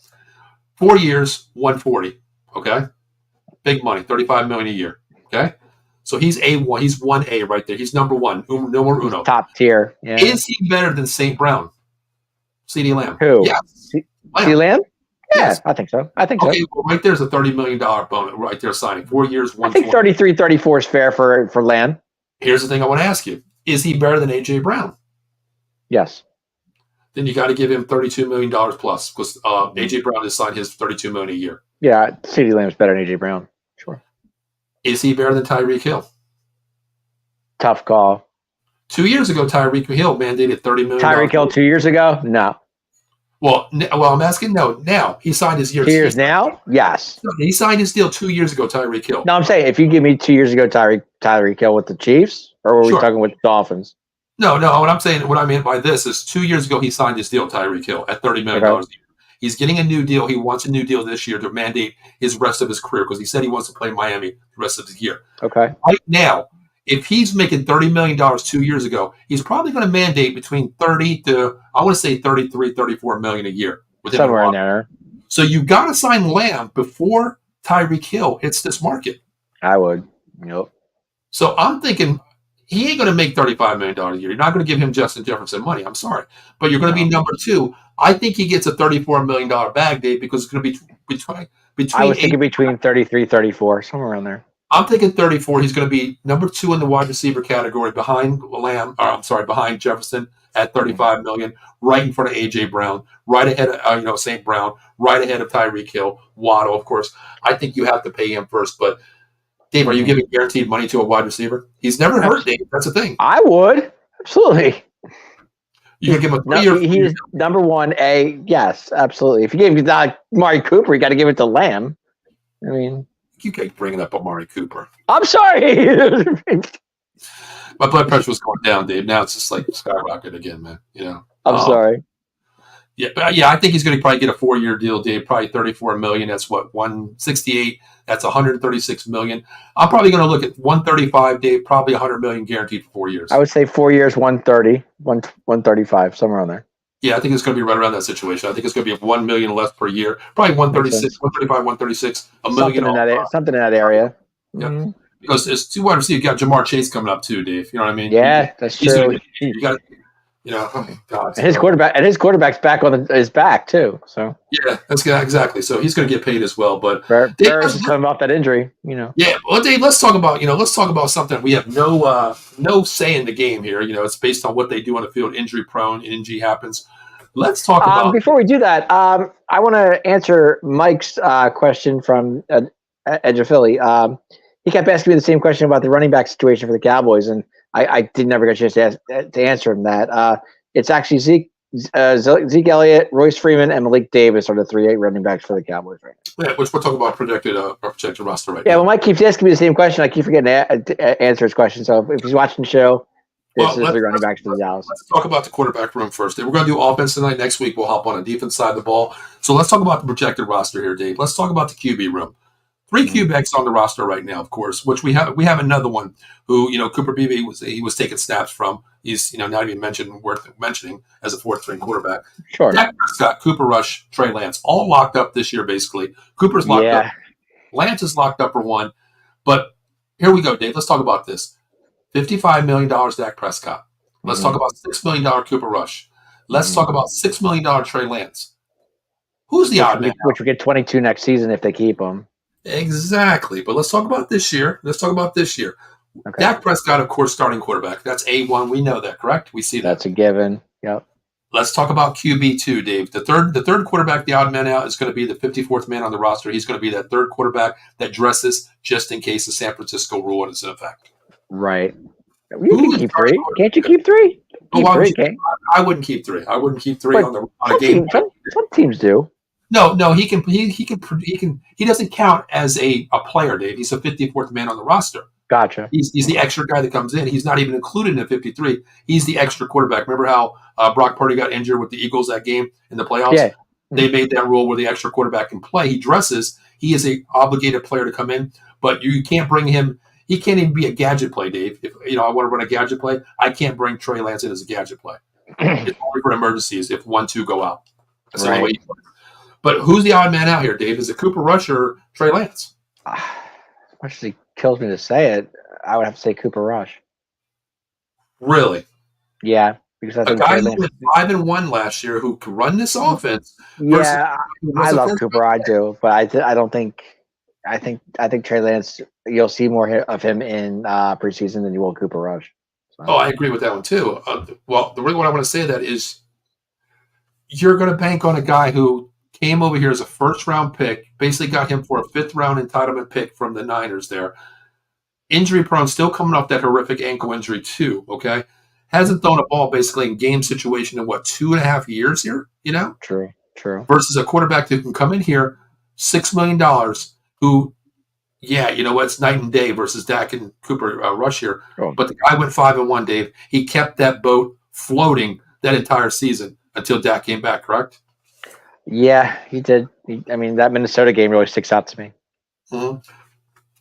4 years, 140. Okay. Big money, $35 million a year. Okay. So he's A1. He's 1A right there. He's number one. Numero He's uno. top tier. Yeah. Is he better than St. Brown? CD Lamb? Who? Yes. C. Lamb? Yeah, Yes. I think so. Okay, well, right there's a $30 million bonus right there signing. 4 years, I think 120. 33, 34 is fair for Lamb. Here's the thing I want to ask you. Is he better than A.J. Brown? Yes. Then you got to give him $32 million plus because A.J. Brown has signed his $32 million a year. Yeah, CeeDee Lamb's better than A.J. Brown. Sure. Is he better than Tyreek Hill? Tough call. 2 years ago, Tyreek Hill mandated $30 million. Tyreek Hill 2 years ago? No. Well, I'm asking no. Now he signed his year. 2 years now? Yes. He signed his deal 2 years ago. Tyreek Hill. No, I'm saying if you give me 2 years ago Tyreek Hill with the Chiefs, or were we talking with the Dolphins? No. What I meant by this is 2 years ago he signed his deal, Tyreek Hill, at $30 million a year. He's getting a new deal. He wants a new deal this year to mandate his rest of his career because he said he wants to play Miami the rest of the year. Okay. Right now, if he's making $30 million 2 years ago, he's probably going to mandate between 30 to, I want to say 33, 34 million a year. Somewhere in there. So you've got to sign Lamb before Tyreek Hill hits this market. I would. Nope. So I'm thinking he ain't going to make $35 million a year. You're not going to give him Justin Jefferson money. I'm sorry. But you're going to be number two. I think he gets a $34 million bag, Dave, because it's going to be between I was thinking between 33, 34, somewhere around there. I'm thinking 34. He's going to be number two in the wide receiver category behind behind Jefferson at $35 million, right in front of A.J. Brown, right ahead of St. Brown, right ahead of Tyreek Hill, Waddle, of course. I think you have to pay him first. But, Dave, are you giving guaranteed money to a wide receiver? He's never hurt, Dave. That's the thing. I would. Absolutely. You can give him a 3 year. He is number 1A. Yes, absolutely. If you gave Amari Cooper, you got to give it to Lamb. I mean, you keep bringing up Amari Cooper. I'm sorry. My blood pressure was going down, Dave. Now it's just like skyrocketed again, man. I'm sorry. Yeah, but I think he's going to probably get a 4 year deal, Dave. Probably $34 million. That's what 168. That's $136 million. I'm probably going to look at 135, Dave. Probably $100 million guaranteed for 4 years. I would say 4 years, 130, 135, somewhere on there. Yeah, I think it's going to be right around that situation. I think it's going to be $1 million less per year. Probably 136, 135, 136, $1 million. Something in that area. Yeah. Mm-hmm. Because it's too wide receiver. You got Jamar Chase coming up too, Dave. You know what I mean? Yeah, that's true. You got, oh my God. And his quarterback's back on his back too. So yeah, that's exactly. So he's going to get paid as well. But Bears is coming off that injury. Yeah. Well, Dave, let's talk about something. We have no say in the game here. It's based on what they do on the field. Injury prone, injury happens. Let's talk about. Before we do that, I want to answer Mike's question from Edge of Philly. He kept asking me the same question about the running back situation for the Cowboys, and I did never get a chance to answer him that. It's actually Zeke Elliott, Royce Freeman, and Malik Davis are the 3 running backs for the Cowboys right now. Yeah, which we're talking about projected roster right now. Yeah, well, Mike keeps asking me the same question. I keep forgetting to answer his question. So if he's watching the show, this is the running backs for the Dallas. Let's talk about the quarterback room first. We're going to do offense tonight. Next week, we'll hop on the defense side of the ball. So let's talk about the projected roster here, Dave. Let's talk about the QB room. 3 QBs on the roster right now, of course, which we have another one who, Cooper Beebe was taking snaps from. He's, not even worth mentioning as a 4th-string quarterback. Sure. Dak Prescott, Cooper Rush, Trey Lance, all locked up this year, basically. Cooper's locked up. Lance is locked up for 1. But here we go, Dave. Let's talk about this. $55 million Dak Prescott. Let's talk about $6 million Cooper Rush. Let's talk about $6 million Trey Lance. Who's the odd man? Which will get 22 next season if they keep him. Exactly. But let's talk about this year. Okay. Dak Prescott, of course, starting quarterback. That's A1. We know that, correct? We see that. That's a given. Yep. Let's talk about QB2, Dave. The third quarterback, the odd man out, is going to be the 54th man on the roster. He's going to be that third quarterback that dresses just in case the San Francisco rule is in effect. Right. You can keep 3. Can't you keep 3? I wouldn't keep 3. I wouldn't keep 3 on a game. Some teams do. No, he doesn't count as a player, Dave. He's a 54th man on the roster. Gotcha. He's the extra guy that comes in. He's not even included in the 53. He's the extra quarterback. Remember how Brock Purdy got injured with the Eagles that game in the playoffs? Yeah. They made that rule where the extra quarterback can play. He dresses. He is a obligated player to come in, but you can't bring him. He can't even be a gadget play, Dave. If I want to run a gadget play, I can't bring Trey Lance in as a gadget play. It's only for emergencies if 1-2 go out. That's the only way. But who's the odd man out here, Dave? Is it Cooper Rush or Trey Lance? As much as he kills me to say it, I would have to say Cooper Rush. Really? Yeah, because I A think guy Trey who Lance. went 5-1 last year who could run this offense versus Yeah, who I was a love first Cooper. I do, but I don't think. I think Trey Lance. You'll see more of him in preseason than you will Cooper Rush. Oh, So I agree with that one too. Well, the reason why I want to say that is you're going to bank on a guy who came over here as a first round pick, basically got him for a fifth round entitlement pick from the Niners there. Injury prone, still coming off that horrific ankle injury too, okay? Hasn't thrown a ball basically in game situation in what, 2.5 years here, true, true. versus a quarterback that can come in here, $6 million, who, yeah, you know what, it's night and day versus Dak and Cooper Rush here. Oh, But the guy went 5-1, Dave. He kept that boat floating that entire season until Dak came back, correct? yeah, he did. I mean, that Minnesota game really sticks out to me. Mm-hmm.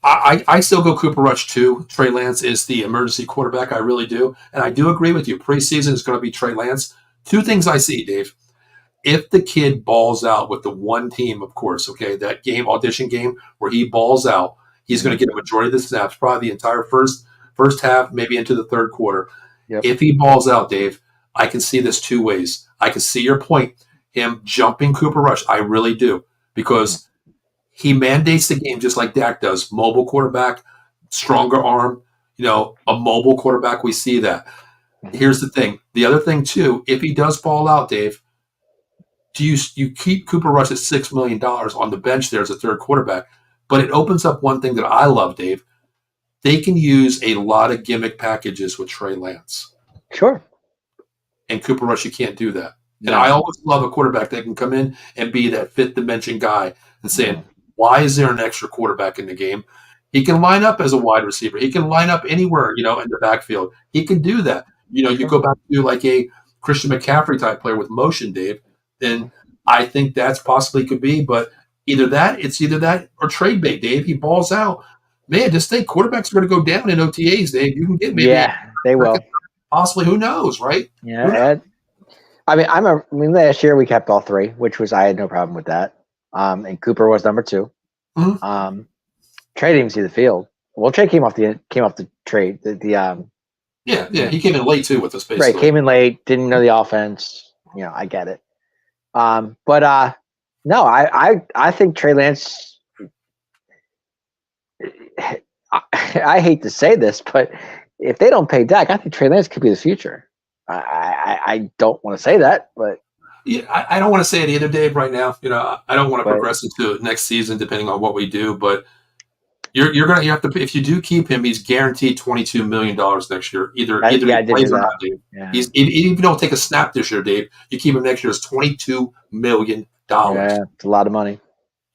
I still go Cooper Rush too. Trey Lance is the emergency quarterback. I really do. And I do agree with you. Preseason is going to be Trey Lance. Two things I see, Dave. If the kid balls out with the one team, of course, okay, that game, audition game where he balls out, he's going to get a majority of the snaps, probably the entire first half, maybe into the third quarter. Yep. If he balls out, Dave, I can see this two ways. I can see your point, him jumping Cooper Rush. I really do. Because he mandates the game just like Dak does. Mobile quarterback, stronger arm, a mobile quarterback. We see that. Here's the thing. The other thing, too, if he does fall out, Dave, do you keep Cooper Rush at $6 million on the bench there as a third quarterback? But it opens up one thing that I love, Dave. They can use a lot of gimmick packages with Trey Lance. Sure. And Cooper Rush, you can't do that. No. And I always love a quarterback that can come in and be that fifth dimension guy and saying, why is there an extra quarterback in the game? He can line up as a wide receiver. He can line up anywhere, in the backfield. He can do that. You go back to like a Christian McCaffrey type player with motion, Dave, then I think that's possibly could be. But it's either that or trade bait, Dave. He balls out. Man, just think quarterbacks are going to go down in OTAs, Dave. You can get maybe they will. Possibly, who knows, right? Yeah. I mean, last year we kept all three, which was I had no problem with that. And Cooper was number 2. Mm-hmm. Trey didn't even see the field. Well, Trey came off the trade. Yeah, he came in late too with us, basically. Right, came in late, didn't know the offense. I get it. But no, I think Trey Lance. I hate to say this, but if they don't pay Dak, I think Trey Lance could be the future. I don't want to say that, but yeah, I don't want to say it either, Dave. Right now, I don't want to progress into next season, depending on what we do. But you have to, if you do keep him, he's guaranteed $22 million next year. Either he plays or not, Dave. Yeah. Even if you don't take a snap this year, Dave, you keep him next year. It's $22 million. Yeah, it's a lot of money.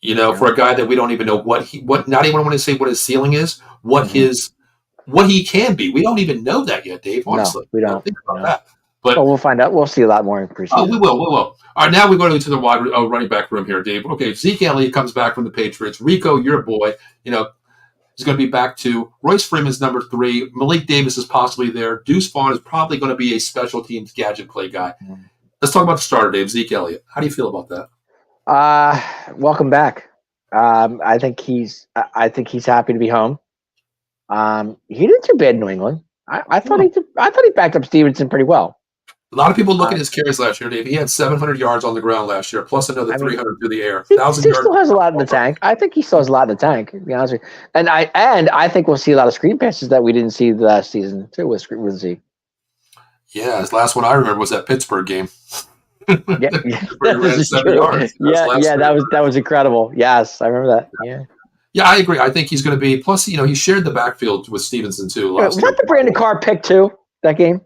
For a guy that we don't even know what not even want to say what his ceiling is, what he can be. We don't even know that yet, Dave. Honestly, no, we don't think about that. But we'll find out. We'll see a lot more in preseason. Oh, we will. All right, now we go to the wide running back room here, Dave. Okay, Zeke Elliott comes back from the Patriots. Rico, your boy, is going to be back to. Royce Freeman's number 3. Malik Davis is possibly there. Deuce Vaughn is probably going to be a special teams gadget play guy. Let's talk about the starter, Dave. Zeke Elliott. How do you feel about that? Welcome back. I think he's happy to be home. He did too bad in New England. I thought he backed up Stevenson pretty well. A lot of people look at his carries last year, Dave. He had 700 yards on the ground last year, plus another 300 through the air. He still has a lot in the tank. I think he still has a lot in the tank, to be honest with you. And I think we'll see a lot of screen passes that we didn't see last season too with Zeke. Yeah, his last one I remember was that Pittsburgh game. Yeah, that was incredible. Yes, I remember that. Yeah, I agree. I think he's going to be. Plus, he shared the backfield with Stevenson too. Was that the Brandon Carr pick too? That game?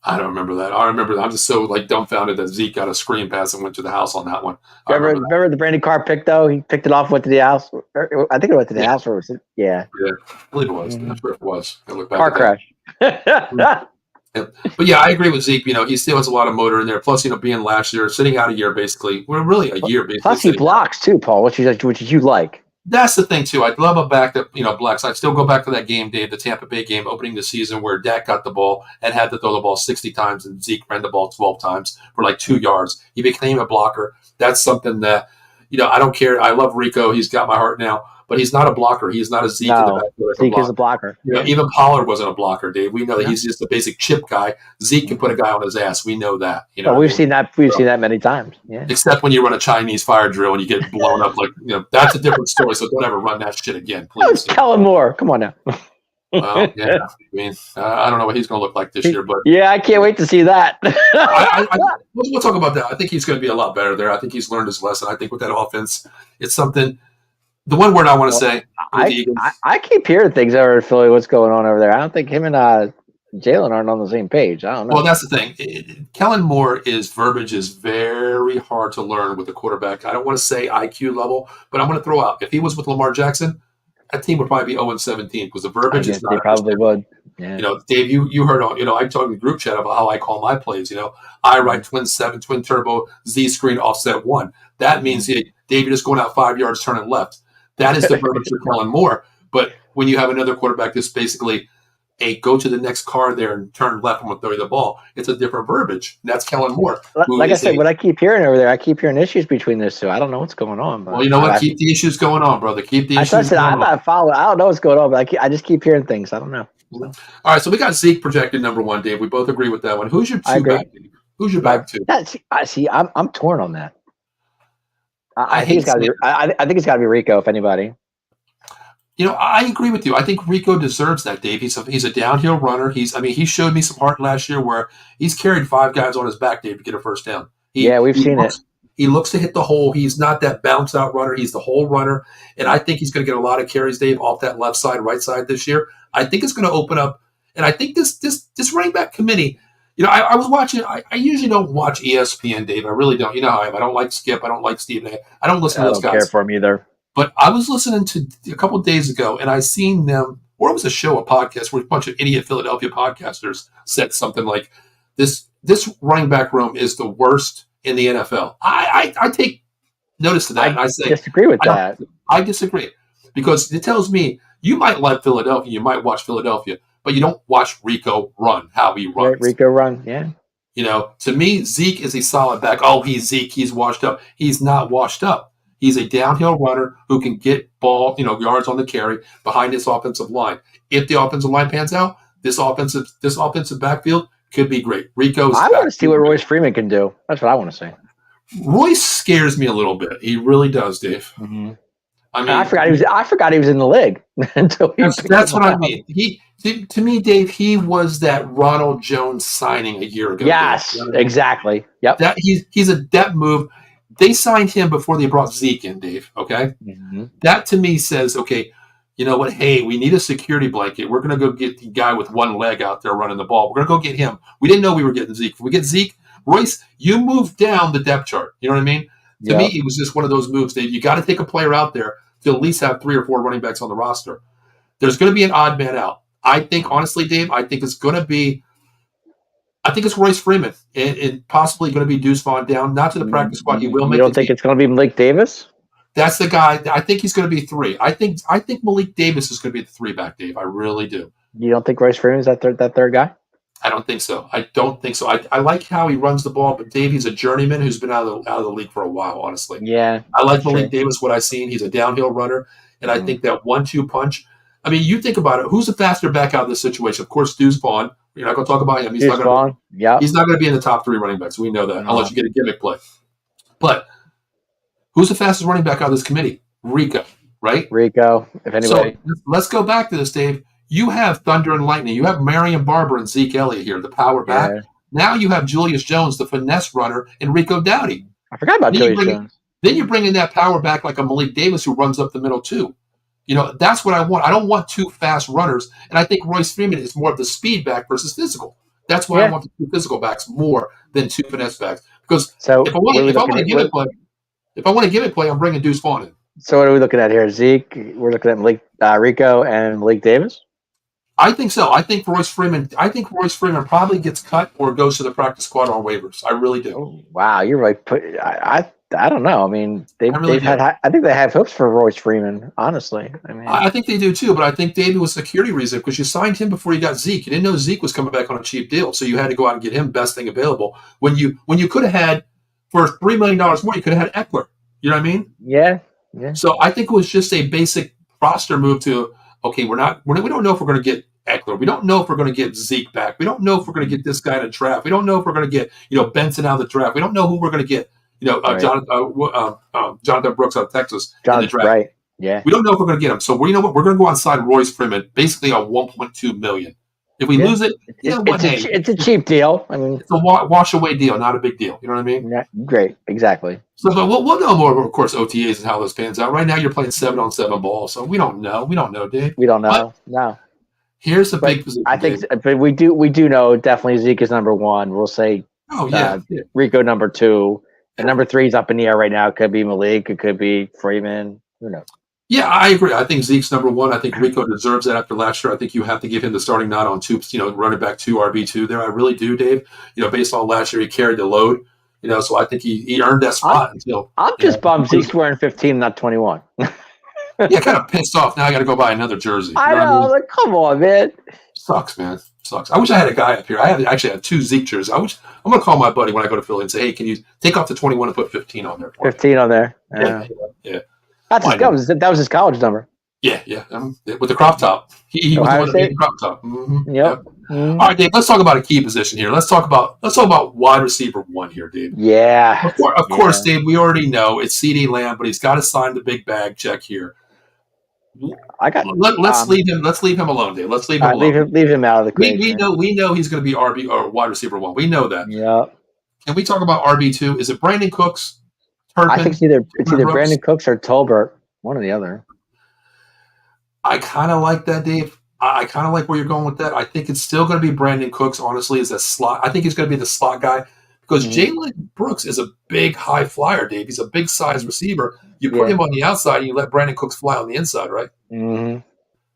I don't remember that. I remember. I'm just so dumbfounded that Zeke got a screen pass and went to the house on that one. Remember the Brandon Carr pick though? He picked it off, went to the house. I think it went to the house. Or was it? Yeah. Yeah, I believe it was. That's where it was. I look back car crash. Yeah. But yeah, I agree with Zeke. He still has a lot of motor in there. Plus, being last year, sitting out a year basically. Well, really a year basically. Plus, he blocks too, Paul, which you like. That's the thing too. I'd love a back that blocks. I'd still go back to that game, Dave, the Tampa Bay game opening the season where Dak got the ball and had to throw the ball 60 times and Zeke ran the ball 12 times for 2 yards. He became a blocker. That's something that I don't care. I love Rico. He's got my heart now. but he's not a blocker. He's not a Zeke in the No, backfield. Zeke is a blocker. You know, even Pollard wasn't a blocker, Dave. We know that he's just a basic chip guy. Zeke can put a guy on his ass. We know that. You know, Well, we've seen that. We've seen that many times. Yeah. Except when you run a Chinese fire drill and you get blown up, that's a different story. So don't ever run that shit again, please. Kellen Moore, come on now. Well, yeah. I mean, I don't know what he's going to look like this year, but yeah, I can't wait to see that. we'll talk about that. I think he's going to be a lot better there. I think he's learned his lesson. I think with that offense, it's something. The one word I want to say, I keep hearing things over in Philly. What's going on over there? I don't think him and Jalen aren't on the same page. I don't know. Well, that's the thing. Kellen Moore's verbiage is very hard to learn with the quarterback. I don't want to say IQ level, but I'm going to throw out. If he was with Lamar Jackson, that team would probably be 0-17 because the verbiage is not. They probably would. Yeah. You know, Dave, you heard on. You know, I talked in the group chat about how I call my plays. You know, I write twin 7, twin turbo, Z screen, offset 1. That means, Dave, you're just going out 5 yards, turning left. That is the verbiage for Kellen Moore. But when you have another quarterback that's basically go to the next car there and turn left and we'll throw you the ball, it's a different verbiage. And that's Kellen Moore. Like I said, what I keep hearing over there, I keep hearing issues between those two. I don't know what's going on. But well, you know what? Keep the issues going on, brother. Keep the issues going on. I'm not following. I don't know what's going on, but I just keep hearing things. I don't know. All right, so we got Zeke projected number 1, Dave. We both agree with that one. Who's your 2 back? Who's your back 2? I'm torn on that. I think it's got to be. I think it's got to be Rico, if anybody. You know, I agree with you. I think Rico deserves that, Dave. He's a downhill runner. He showed me some heart last year where he's carried 5 guys on his back, Dave, to get a first down. We've seen it. He looks to hit the hole. He's not that bounce out runner. He's the hole runner. And I think he's going to get a lot of carries, Dave, off that left side, right side this year. I think it's going to open up. And I think this running back committee, you know, I was watching. I usually don't watch ESPN, Dave. I really don't. You know how I am. I don't like Skip. I don't like Stephen A. I don't listen to those guys. I don't care for him either. But I was listening to a couple of days ago, and I seen them, or it was a show, a podcast, where a bunch of idiot Philadelphia podcasters said something like, "This running back room is the worst in the NFL." I take notice to that, and I say, disagree with that. I disagree because it tells me you might like Philadelphia, you might watch Philadelphia, but you don't watch Rico run how he runs. Rico run, yeah. You know, to me, Zeke is a solid back. Oh, he's Zeke. He's washed up. He's not washed up. He's a downhill runner who can get ball, yards on the carry behind this offensive line. If the offensive line pans out, this offensive backfield could be great. Rico's. I want to see what Royce Freeman can do. That's what I want to see. Royce scares me a little bit. He really does, Dave. Mm-hmm. I mean, I forgot he was in the league until that's what I mean. To me, Dave, he was that Ronald Jones signing a year ago. Yes, exactly. Yep. That he's a depth move. They signed him before they brought Zeke in, Dave. Okay, That to me says, okay, you know what? Hey, we need a security blanket. We're going to go get the guy with one leg out there running the ball. We're going to go get him. We didn't know we were getting Zeke. If we get Zeke, Royce, you move down the depth chart. You know what I mean? To me, it was just one of those moves, Dave. You got to take a player out there to at least have 3 or 4 running backs on the roster. There's going to be an odd man out. I think, honestly, Dave, it's going to be. I think it's Royce Freeman and possibly going to be Deuce Vaughn down, not to the practice squad. He will make. You don't think it's going to be Malik Davis? That's the guy. I think he's going to be 3. I think Malik Davis is going to be the 3 back, Dave. I really do. You don't think Royce Freeman is that third guy? I don't think so. I like how he runs the ball, but Dave, he's a journeyman who's been out of the league for a while, honestly. Yeah. I like Malik Davis, what I've seen. He's a downhill runner, and I think that 1-2 punch. I mean, you think about it. Who's the faster back out of this situation? Of course, Deuce Vaughn. You're not going to talk about him. He's not going to be in the top 3 running backs. We know that, unless you get a gimmick play. But who's the fastest running back out of this committee? Rico, right? Rico, if anybody. So let's go back to this, Dave. You have Thunder and Lightning. You have Marion Barber and Zeke Elliott here, the power back. Yeah. Now you have Julius Jones, the finesse runner, and Rico Dowdy. I forgot about Julius Jones. Then you bring in that power back like a Malik Davis who runs up the middle too. That's what I want. I don't want 2 fast runners, and I think Royce Freeman is more of the speed back versus physical. That's why I want the 2 physical backs more than 2 finesse backs. Because if I want to give it play, I'm bringing Deuce Vaughn in. So what are we looking at here? Zeke, we're looking at Rico and Malik Davis? I think so. I think Royce Freeman probably gets cut or goes to the practice squad on waivers. I really do. Oh, wow, you're right. I don't know. I mean, I think they have hopes for Royce Freeman. Honestly, I think they do too. But I think David was a security reason because you signed him before you got Zeke. You didn't know Zeke was coming back on a cheap deal, so you had to go out and get him best thing available. When you could have had for $3 million more, you could have had Eckler. You know what I mean? Yeah. Yeah. So I think it was just a basic roster move to, okay, we don't know if we're going to get Eckler. We don't know if we're going to get Zeke back. We don't know if we're going to get this guy in the draft. We don't know if we're going to get, Benson out of the draft. We don't know who we're going to get, Right. Jonathan Brooks out of Texas in the draft. Right. Yeah. We don't know if we're going to get him. So you know what? We're going to go outside Royce Freeman, basically on $1.2 million. If we lose it, it's a cheap deal. I mean, it's a wash away deal, not a big deal. You know what I mean? Yeah, great, exactly. So, but we'll know more, of course, OTAs and how this pans out. Right now, you're playing 7-on-7 ball, so we don't know. We don't know, Dave. We don't know. But no. Here's the big position. I think, but we do know definitely Zeke is number one. We'll say, Rico number two, and number three is up in the air right now. It could be Malik. It could be Freeman. Who knows? Yeah, I agree. I think Zeke's number one. I think Rico deserves that after last year. I think you have to give him the starting nod on two, running back 2, RB2 there. I really do, Dave. Based on last year, he carried the load. So I think he earned that spot. I'm just bummed Zeke's wearing 15, not 21. Yeah, kind of pissed off. Now I got to go buy another jersey. I know. Like, come on, man. Sucks, man. Sucks. I wish I had a guy up here. I actually had 2 Zeke jerseys. I'm going to call my buddy when I go to Philly and say, hey, can you take off the 21 and put 15 on there? 15 on there. Yeah. That was his college number. Yeah. With the crop top. He was the one that made the crop top. Mm-hmm. Yep. Mm-hmm. All right, Dave, let's talk about a key position here. Let's talk about wide receiver 1 here, Dave. Yeah. Of course, Dave, we already know it's CeeDee Lamb, but he's got to sign the big bag check here. Let's leave him alone, Dave. Let's leave him alone. Leave him out of the equation. We know he's going to be RB or wide receiver 1. We know that. Yeah. Can we talk about RB2? Is it Brandon Cooks? Turpin, I think it's either Brandon Cooks or Tolbert, one or the other. I kind of like that, Dave. I kind of like where you're going with that. I think it's still going to be Brandon Cooks, honestly, as a slot. I think he's going to be the slot guy because Jalen Brooks is a big high flyer, Dave. He's a big size receiver. You put him on the outside and you let Brandon Cooks fly on the inside, right? Mm-hmm.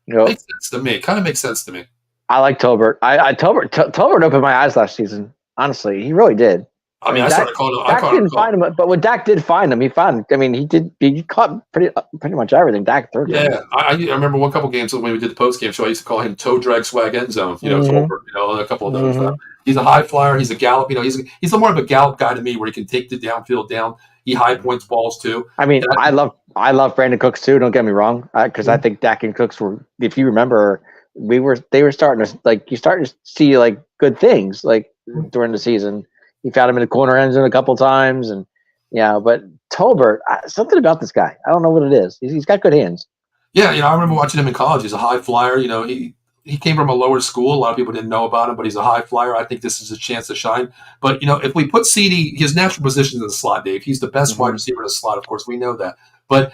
Yep. Makes sense to me. It kind of makes sense to me. I like Tolbert. Tolbert opened my eyes last season. Honestly, he really did. I mean, I started calling him. Dak didn't find him, but when Dak did find him, he found. I mean, he caught pretty much everything. Dak threw. Yeah, I remember one couple games when we did the post game show. I used to call him toe drag swag end zone. Tolbert, and a couple of those. He's a high flyer. He's a gallop. He's more of a gallop guy to me, where he can take the downfield down. He high points balls too. I mean, I love Brandon Cooks too. Don't get me wrong, because I think Dak and Cooks were. If you remember, they were starting to you starting to see good things during the season. He found him in the corner end zone a couple times, and but Tolbert, something about this guy. I don't know what it is. He's got good hands. Yeah, I remember watching him in college. He's a high flyer. He came from a lower school. A lot of people didn't know about him, but he's a high flyer. I think this is a chance to shine. But if we put CeeDee, his natural position is in the slot, Dave. He's the best wide receiver in the slot. Of course, we know that. But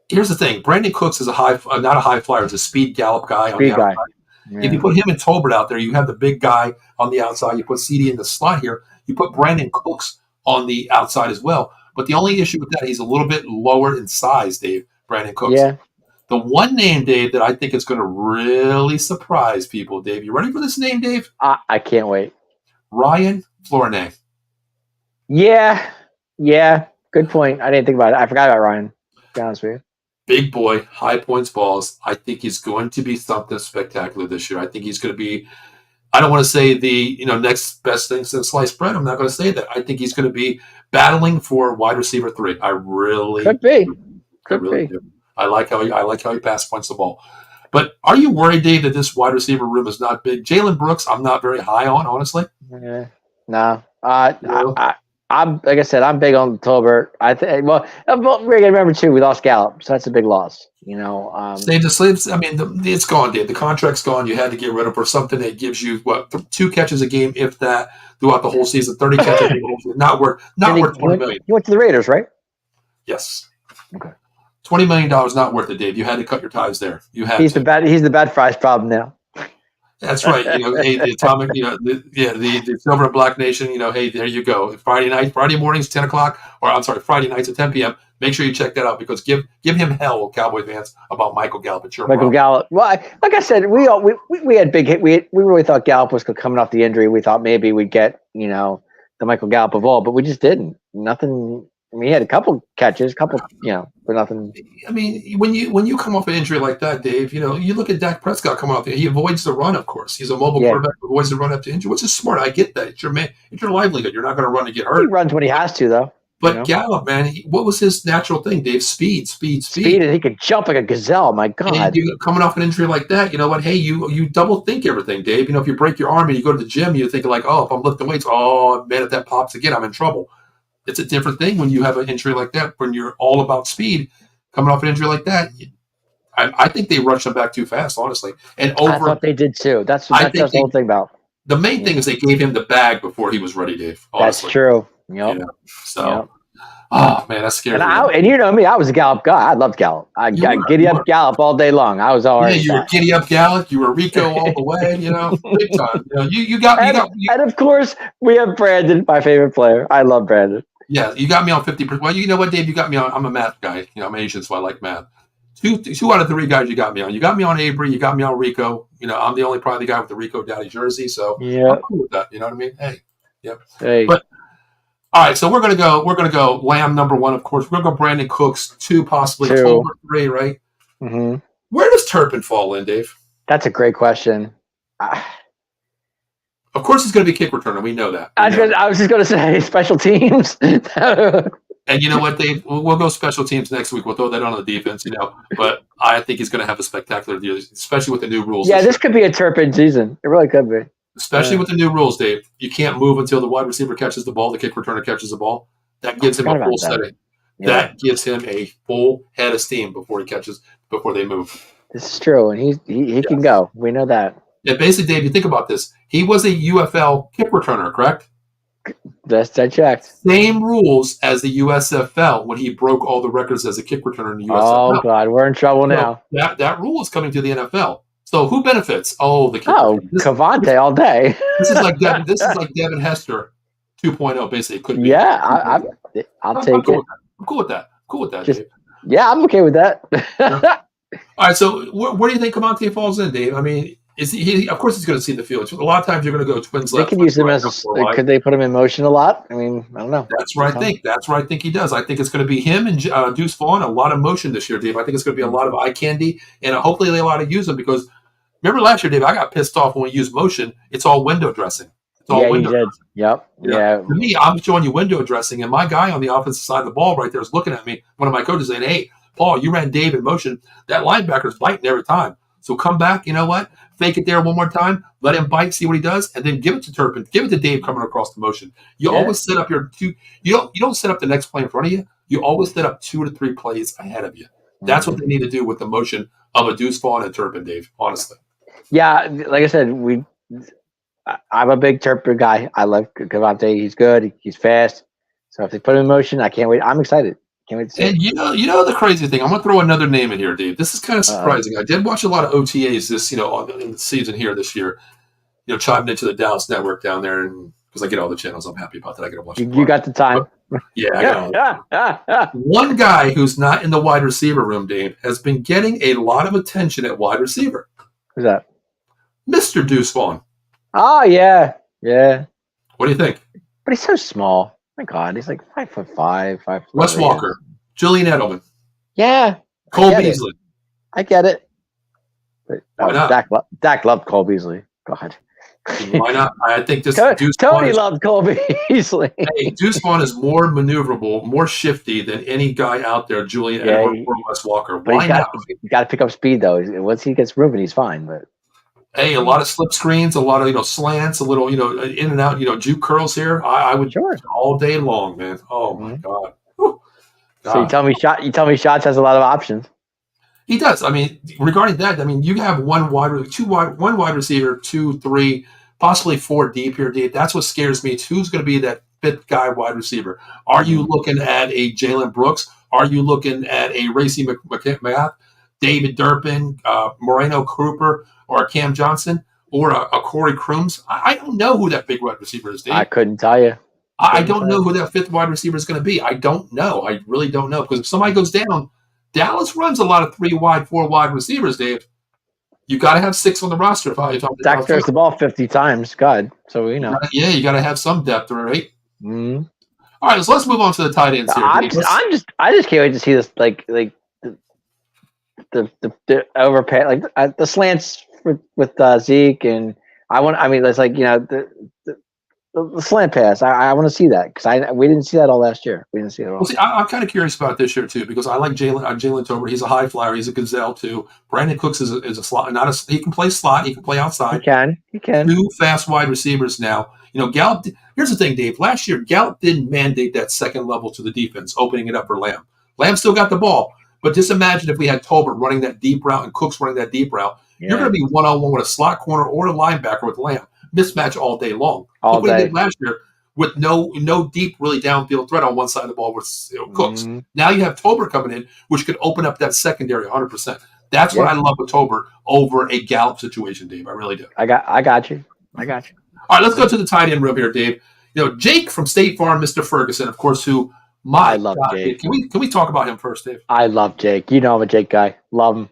here's the thing: Brandon Cooks is not a high flyer. He's a speed gallop guy. Yeah. If you put him and Tolbert out there, you have the big guy on the outside. You put CeeDee in the slot here. You put Brandon Cooks on the outside as well. But the only issue with that, he's a little bit lower in size, Dave, Brandon Cooks. Yeah. The one name, Dave, that I think is going to really surprise people, Dave. You ready for this name, Dave? I can't wait. Ryan Flournoy. Yeah. Good point. I didn't think about it. I forgot about Ryan, to be honest with you. Big boy, high points balls. I think he's going to be something spectacular this year. I think he's going to be, I don't want to say the next best thing since sliced bread. I'm not going to say that. I think he's going to be battling for wide receiver 3. I really could be. Do. I like how he pass points the ball. But are you worried, Dave, that this wide receiver room is not big? Jalen Brooks, I'm not very high on, honestly. Yeah. No. I'm like I said, I'm big on Tolbert. I think. Well, we're gonna remember too. We lost Gallup, so that's a big loss. Save the slaves. I mean, it's gone, Dave. The contract's gone. You had to get rid of for something that gives you 2 catches a game, if that, throughout the whole season. 30 catches a game. Not worth $20 million. You went to the Raiders, right? Yes. Okay. $20 million not worth it, Dave. You had to cut your ties there. He's the bad fries problem now. That's right. Hey, the atomic, the Silver and Black Nation, hey, there you go. Friday mornings, 10 o'clock, or I'm sorry, Friday nights at 10 p.m. Make sure you check that out because give him hell, Cowboy fans, about Michael Gallup. Gallup. Well, like I said, we had big hit. We really thought Gallup was coming off the injury. We thought maybe we'd get, the Michael Gallup of all, but we just didn't. Nothing. I mean, he had a couple catches, but nothing. I mean, when you come off an injury like that, Dave, you look at Dak Prescott coming off. He avoids the run, of course. He's a mobile quarterback who avoids the run after injury, which is smart. I get that. It's your livelihood. You're not going to run to get hurt. He runs when he has to, though. But Gallup, man, what was his natural thing, Dave? Speed. Speed, and he could jump like a gazelle. My God. And you coming off an injury like that, you know what? Hey, you double think everything, Dave. You know, if you break your arm and you go to the gym, you think like, oh, if I'm lifting weights, oh man, if that pops again, I'm in trouble. It's a different thing when you have an injury like that. When you're all about speed, coming off an injury like that, I think they rushed him back too fast, honestly. And I thought they did too. That's the whole thing about. The main thing is they gave him the bag before he was ready, Dave. Honestly. That's true. Yep. Yeah. So, oh man, that's scary. And you know me, I was a Gallup guy. I loved Gallup. I got giddy up Gallup all day long. I was all right. Yeah, you were giddy up Gallup. You were Rico all the way. You know, big time. You know, you got me. And of course, we have Brandon, my favorite player. I love Brandon. Yeah, you got me on 50%. Well, you know what, Dave? You got me on. I'm a math guy. You know, I'm Asian, so I like math. Two out of three guys you got me on. You got me on Avery. You got me on Rico. You know, I'm the only probably guy with the Rico Downey jersey. So I'm cool with that. You know what I mean? Hey, yep. Hey. But all right, so we're gonna go. Lamb number 1, of course. We're gonna go Brandon Cooks 2, possibly 12 or 3, right? Mm-hmm. Where does Turpin fall in, Dave? That's a great question. Of course, he's going to be kick returner. We know that. I was just going to say special teams. And you know what, Dave? We'll go special teams next week. We'll throw that on the defense, you know. But I think he's going to have a spectacular year, especially with the new rules. Yeah, this could be a Turpin season. It really could be. Especially with the new rules, Dave. You can't move until the wide receiver catches the ball, the kick returner catches the ball. That gives him a full setting. Yeah. That gives him a full head of steam before they move. This is true, and he can go. We know that. Yeah, basically, Dave, you think about this. He was a UFL kick returner, correct? That's I checked. Same rules as the USFL when he broke all the records as a kick returner in the USFL. Oh God, we're in trouble now. That rule is coming to the NFL. So who benefits? Oh, the kick Cavante all day. This is like Devin Hester 2.0, basically. It could be. Yeah, I'll take it. I'm cool with that. Dave. Yeah, I'm okay with that. Yeah. All right, so where do you think Cavante falls in, Dave? I mean, is he? Of course, he's going to see the field. A lot of times, you're going to go twins left. They could use him could they put him in motion a lot? I mean, I don't know. That's where I think he does. I think it's going to be him and Deuce Vaughn. A lot of motion this year, Dave. I think it's going to be a lot of eye candy, and hopefully they allow to use him because remember last year, Dave, I got pissed off when we used motion. It's all window dressing. It's all window dressing. Yep. Yeah. To me, I'm showing you window dressing, and my guy on the offensive side of the ball right there is looking at me. One of my coaches saying, "Hey, Paul, you ran Dave in motion. That linebacker's biting every time. So come back. You know what? Fake it there one more time. Let him bite, see what he does, and then give it to Turpin. Give it to Dave coming across the motion. You always set up your two. You don't set up the next play in front of you. You always set up 2 to 3 plays ahead of you. That's what they need to do with the motion of a Deuce Vaughn and Turpin, Dave. Honestly. Yeah, like I said, I'm a big Turpin guy. I love Cavante. He's good. He's fast. So if they put him in motion, I can't wait. I'm excited. Can't wait to see and you know the crazy thing. I'm gonna throw another name in here, Dave. This is kind of surprising. I did watch a lot of OTAs in the season here this year. You know, chiming into the Dallas network down there, and because I get all the channels, I'm happy about that. I get to watch. You got the time. Yeah, I got one guy who's not in the wide receiver room, Dave, has been getting a lot of attention at wide receiver. Who's that? Mr. Deuce Vaughn. Oh yeah. What do you think? But he's so small. My God, he's like 5'5", 5'4". Wes Walker, Julian Edelman. Yeah. Cole Beasley. I get it. But, why not? Dak loved Cole Beasley. God. Why not? I think this Tony loved Cole Beasley. Hey, Deuce Vaughn is more maneuverable, more shifty than any guy out there, Julian Edelman or Wes Walker. Why not? You got to pick up speed though. Once he gets moving, he's fine. But hey, a lot of slip screens, a lot of slants, a little in and out, juke curls here. I would all day long, man. Oh my God. God. So you tell me Shots has a lot of options. He does. I mean, regarding that, I mean, you have one wide receiver, 2, 3, possibly 4 deep here, Dave. That's what scares me. Who's going to be that 5th guy wide receiver? Are you looking at a Jalen Brooks? Are you looking at a Racy McMath, David Durpin, Moreno Cooper, or Cam Johnson, or a Corey Crooms? I don't know who that big wide receiver is, Dave. I couldn't tell you. I don't know who that 5th wide receiver is going to be. I don't know. I really don't know. Because if somebody goes down, Dallas runs a lot of 3 wide, 4 wide receivers, Dave. You got to have 6 on the roster. Dak throws the ball 50 times. God. So, you got to have some depth, right? Mm-hmm. All right, so let's move on to the tight ends here. I just can't wait to see this, like the overpay, the slants with Zeke, and it's like the the slant pass. I want to see that because we didn't see that all last year. We didn't see it all. Well, see, I'm kind of curious about this year too because I like Jalen Tolbert. He's a high flyer. He's a gazelle too. Brandon Cooks is a slot. He can play slot. He can play outside. He can. Two fast wide receivers now. Gallup. Here's the thing, Dave. Last year, Gallup didn't mandate that second level to the defense, opening it up for Lamb. Lamb still got the ball, but just imagine if we had Tolbert running that deep route and Cooks running that deep route. Yeah. You're going to be one-on-one with a slot corner or a linebacker with Lamb. Mismatch all day long. All day. What he did last year with no deep, really downfield threat on one side of the ball with Cooks. Mm-hmm. Now you have Tolbert coming in, which could open up that secondary 100%. That's what I love with Tolbert over a Gallup situation, Dave. I really do. I got you. All right, let's go to the tight end room here, Dave. Jake from State Farm, Mr. Ferguson, of course, I love Jake. Can we talk about him first, Dave? I love Jake. I'm a Jake guy. Love him.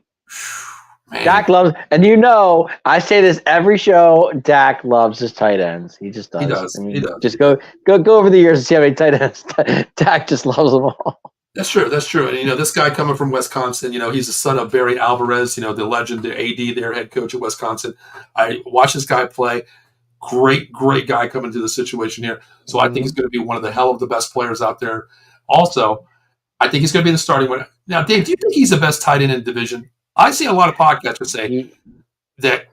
Man. Dak loves, and I say this every show. Dak loves his tight ends. He just does. He does. He does. Just go over the years and see how many tight ends. Dak just loves them all. That's true. And this guy coming from Wisconsin, he's the son of Barry Alvarez, the legend, the AD, their head coach at Wisconsin. I watch this guy play. Great guy coming to the situation here. So I think he's going to be one of the hell of the best players out there. Also, I think he's going to be the starting one. Now, Dave, do you think he's the best tight end in the division? I see a lot of podcasters say that,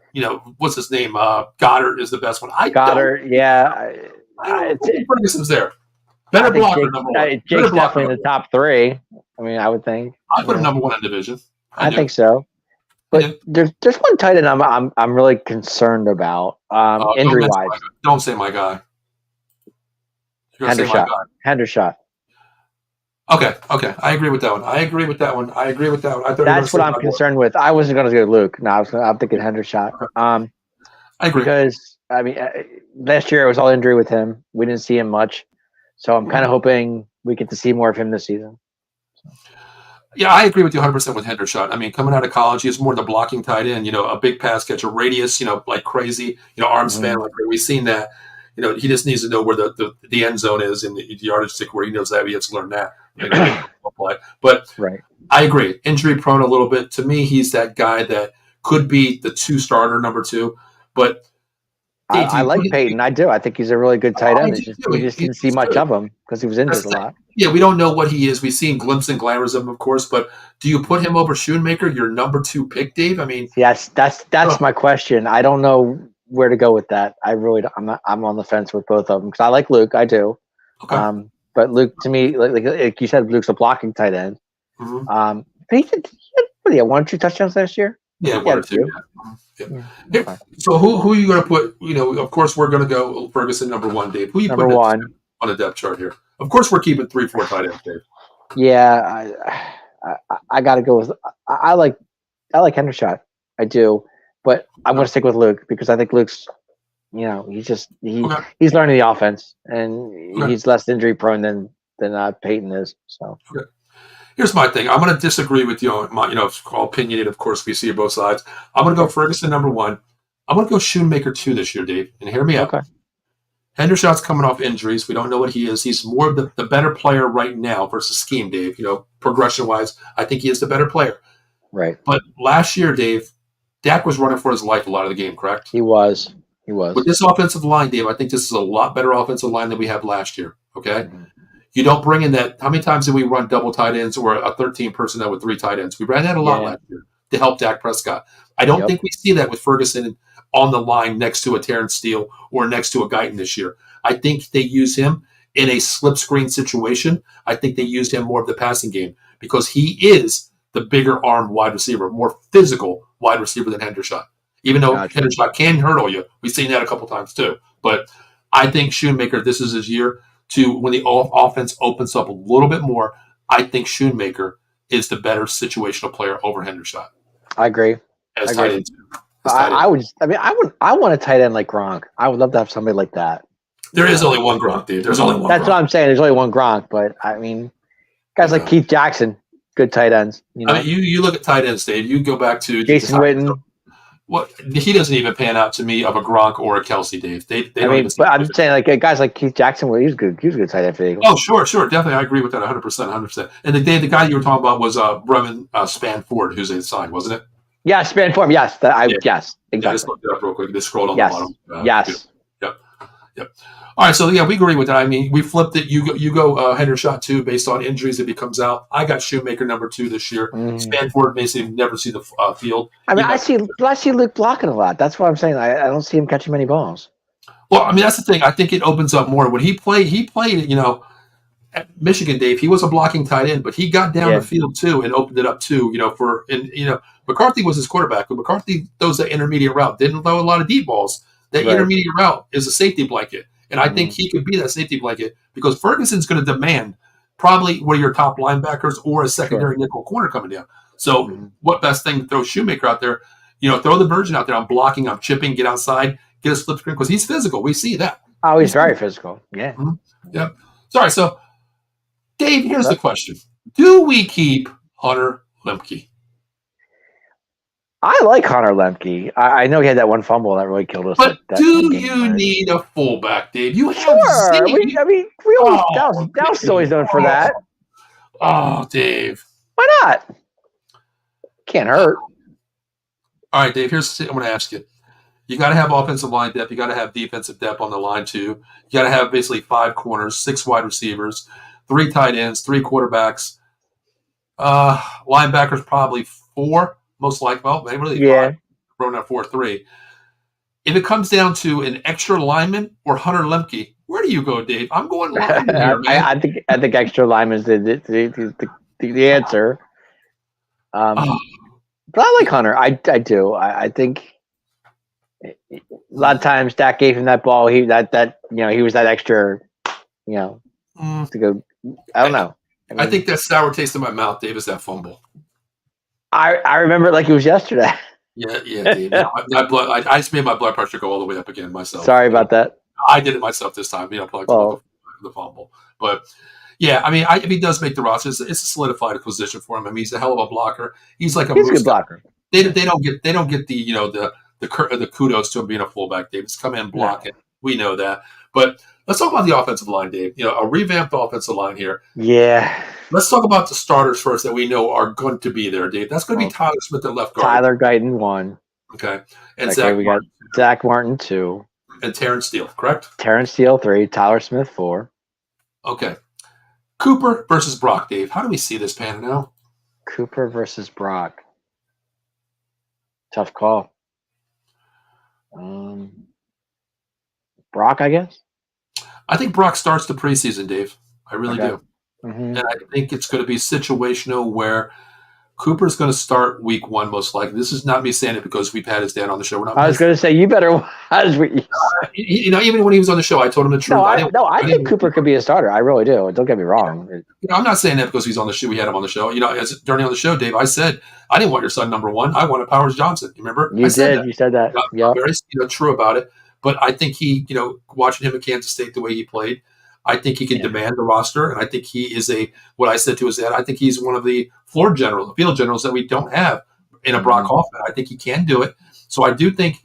what's his name? Goddard is the best one. Goddard, yeah. I think Ferguson's there. Better blocker, number one. Jake's definitely in the top three. I would think. I put him number one in division. I think so. But there's one tight end I'm really concerned about injury wise. Don't say my guy. Hendershot. Okay. I agree with that one. I That's what I'm concerned with. I wasn't going to go Luke. No, I'm thinking Hendershot. I agree. Because last year it was all injury with him. We didn't see him much, so I'm kind of hoping we get to see more of him this season. Yeah, I agree with you 100% with Hendershot. Coming out of college, he's more the blocking tight end. A big pass catcher, radius, like crazy. Arm span, like we've seen that. He just needs to know where the end zone is in the yardage stick, where he knows that he has to learn that. But right. I agree. Injury prone a little bit. To me, he's that guy that could be the two-starter, number two. But I like Peyton. I do. I think he's a really good tight end. We just didn't see much of him because he was injured a lot. Yeah, we don't know what he is. We've seen glimpses and glamours of him, of course. But do you put him over Schoonmaker, your number two pick, Dave? Yes, that's my question. I don't know where to go with that. I really don't. I'm on the fence with both of them because I like Luke. I do. Okay. But Luke, to me, like you said, Luke's a blocking tight end. Mm-hmm. But he had 1 or 2 touchdowns last year. Yeah, 1 or 2. Yeah. Okay. So who are you going to put? Of course, we're going to go Ferguson number one, Dave. Who are you number putting one on the depth chart here? Of course, we're keeping 3-4 tight ends, Dave. Yeah, I got to go with. I like Hendershot. I do, but I'm going to stick with Luke because I think Luke's. He's learning the offense and he's less injury prone than Peyton is. So. Okay. Here's my thing. I'm going to disagree with you on my, opinionated. Of course, we see both sides. I'm going to go Ferguson number one. I'm going to go Schoonmaker 2 this year, Dave. And hear me out. Okay. Hendershot's coming off injuries. We don't know what he is. He's more of the better player right now versus scheme, Dave. Progression-wise, I think he is the better player. Right. But last year, Dave, Dak was running for his life a lot of the game, correct? He was. With this offensive line, Dave, I think this is a lot better offensive line than we had last year, okay? Mm-hmm. You don't bring in that. How many times did we run double tight ends or a 13 personnel with 3 tight ends? We ran that a lot last year to help Dak Prescott. I don't think we see that with Ferguson on the line next to a Terrence Steele or next to a Guyton this year. I think they use him in a slip screen situation. I think they used him more of the passing game because he is the bigger armed wide receiver, more physical wide receiver than Hendershot. Even though Hendershot can hurdle you. We've seen that a couple times too. But I think Schoonmaker, this is his year to when the offense opens up a little bit more. I think Schoonmaker is the better situational player over Hendershot. I agree. As tight end. I want a tight end like Gronk. I would love to have somebody like that. There is only one Gronk, dude. There's only one. That's what I'm saying. There's only one Gronk, but guys like Keith Jackson, good tight ends. You look at tight ends, Dave. You go back to Jason Witten. Well, he doesn't even pan out to me of a Gronk or a Kelsey, Dave. But I'm saying like guys like Keith Jackson. Well, he was good. He was a good tight end for the Eagles. Oh, sure, definitely. I agree with that 100%. And the guy you were talking about was Brevin Spanford, who's inside, wasn't it? Yeah, Spanford. Yes, yes, exactly. Yeah, just looked it up real quick. Just scrolled on the bottom. Yes. Yep. Yep. All right, so yeah, we agree with that. I mean, we flipped it. You go Hendershot 2 based on injuries if he comes out. I got Shoemaker number 2 this year. Mm. Spanford basically never see the field. I He mean, might. I see Luke blocking a lot. That's what I'm saying. I don't see him catching many balls. Well, I mean, that's the thing. I think it opens up more when he played. He played, at Michigan, Dave. He was a blocking tight end, but he got down the Yeah, field too and opened it up too. McCarthy was his quarterback, but McCarthy throws that intermediate route. Didn't throw a lot of deep balls. That right. intermediate route is a safety blanket, and I think Mm. he could be that safety blanket because Ferguson's going to demand probably one of your top linebackers or a Sure. secondary nickel corner coming down. So, Mm. what best thing to throw Shoemaker out there? Throw the Virgin out there. I'm blocking. I'm chipping. Get outside. Get a slip screen because he's physical. We see that. Oh, he's very physical. Yeah. Mhm. Yep. Sorry. So, Dave, here's the But question: do we keep Hunter Lemke? I like Connor Lemke. I know he had that one fumble that really killed us. But That one do game. you need a fullback, Dave? You have Sure. Zeke. We always Oh, Dallas is Dave. always known for that. Oh, Dave. Why not? Can't hurt. All right, Dave. Here's what I'm going to ask you. You got to have offensive line depth. You got to have defensive depth on the line too. You got to have basically 5 corners, 6 wide receivers, 3 tight ends, 3 quarterbacks. Linebackers probably 4, most likely. Well, maybe really 5. Yeah. Thrown out 4-3. If it comes down to an extra lineman or Hunter Lemke, where do you go, Dave? I'm going lineman here, man. I think extra lineman is the answer. Oh, But I like Hunter. I do. I think a lot of times Dak gave him that ball. He was that extra, to go. I don't know. I think that sour taste in my mouth, Dave, is that fumble. I remember it like it was yesterday. Yeah, Dave. I just made my blood pressure go all the way up again myself. Sorry about that. I did it myself this time. Probably the fumble. But yeah, I mean, if he does make the roster, it's a solidified position for him. I mean, he's a hell of a blocker. He's like He's a good blocker. They don't get the kudos to him being a fullback. Dave, just come in and block it. We know that. But let's talk about the offensive line, Dave. A revamped offensive line here. Yeah. Let's talk about the starters first that we know are going to be there, Dave. That's going to be Tyler Smith at left guard. Tyler Guyton 1. Okay. And we got Zach Martin 2. And Terrence Steele, correct? Terrence Steele 3. Tyler Smith 4. Okay. Cooper versus Brock, Dave. How do we see this panning out? Cooper versus Brock. Tough call. Brock, I guess. I think Brock starts the preseason, Dave. I really do. Mm-hmm. And I think it's going to be situational where Cooper's going to start week 1 most likely. This is not me saying it because we've had his dad on the show. I was going to say, you better. Even when he was on the show, I told him the truth. I think Cooper could be a starter. I really do. Don't get me wrong. I'm not saying that because he's on the show. We had him on the show. During on the show, Dave, I said, I didn't want your son number 1. I wanted Powers Johnson. You remember? You did. You said that. Yeah. Very true about it. But I think he, watching him at Kansas State, the way he played, I think he can demand the roster, and I think he is what I said to his dad, I think he's one of the field generals that we don't have in a Brock Hoffman. I think he can do it. So I do think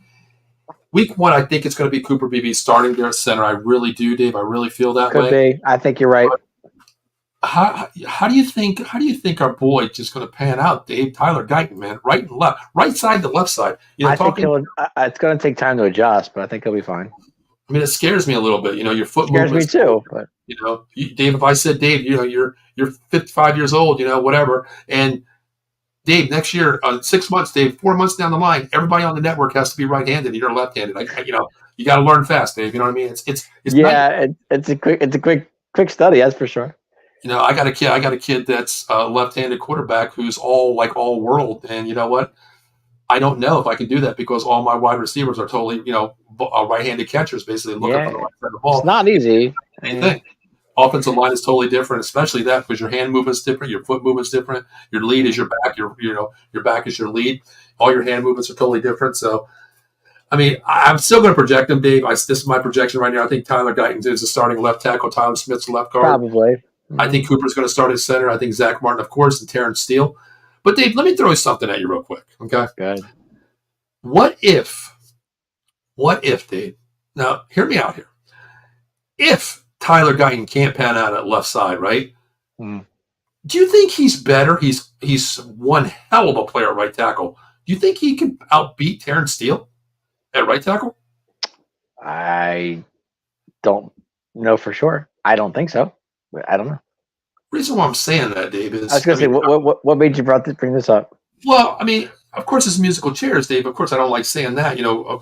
week 1, I think it's going to be Cooper Beebe starting there at center. I really do, Dave. I really feel that way. Could be. I think you're right. How do you think our boy just going to pan out, Dave? Tyler Guyton, man, right and left, right side to left side. I think it's going to take time to adjust, but I think he'll be fine. I mean, it scares me a little bit. Your foot scares movement me too. But Dave, if I said, Dave, you're 55 years old, whatever, and Dave, next year, 6 months, Dave, 4 months down the line, everybody on the network has to be right-handed, and you're left-handed. You got to learn fast, Dave. You know what I mean? It's a quick study, that's for sure. I got a kid that's a left-handed quarterback who's all world, and you know what? I don't know if I can do that because all my wide receivers are totally, right-handed catchers, basically look up on the right side of the ball. It's not easy. Anything. Offensive line is totally different, especially that because your hand movement's different, your foot movement's different, your lead is your back, your back is your lead. All your hand movements are totally different. So, I mean, I'm still going to project him, Dave. This is my projection right now. I think Tyler Guyton is the starting left tackle. Tyler Smith's left guard. Probably. Mm-hmm. I think Cooper's going to start at center. I think Zach Martin, of course, and Terrence Steele. But, Dave, let me throw something at you real quick, okay? Good. What if, Dave? Now, hear me out here. If Tyler Guyton can't pan out at left side, right? Mm. Do you think he's better? He's one hell of a player at right tackle. Do you think he can outbeat Terrence Steele at right tackle? I don't know for sure. I don't think so. But I don't know. Reason why I'm saying that, Dave, is I was going to say, what made you bring this up? well, I mean, of course, it's musical chairs, Dave. Of course, I don't like saying that. A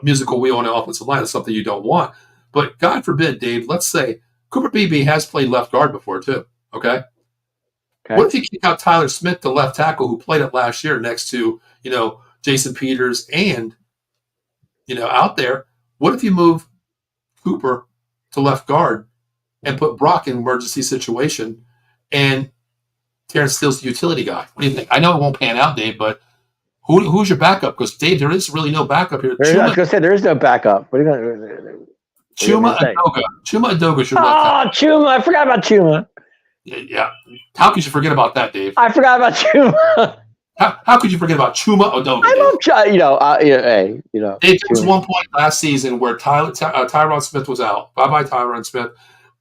musical wheel on an offensive line is something you don't want. But God forbid, Dave, let's say Cooper Beebe has played left guard before, too. Okay? What if you kick out Tyler Smith, the left tackle, who played it last year next to, Jason Peters and, out there? What if you move Cooper to left guard and put Brock in emergency situation and Terrence Steele's the utility guy? What do you think? I know it won't pan out, Dave, but who's your backup? Because, Dave, there is really no backup here. I was going to say, there is no backup. What are you going to Chuma Adoga. Chuma Adoga's your left tackle. Chuma. I forgot about Chuma. Yeah. How could you forget about that, Dave? I forgot about Chuma. How could you forget about Chuma Adoga? I love Chuma. Dave, there was one point last season where Tyron Smith was out. Bye-bye, Tyron Smith.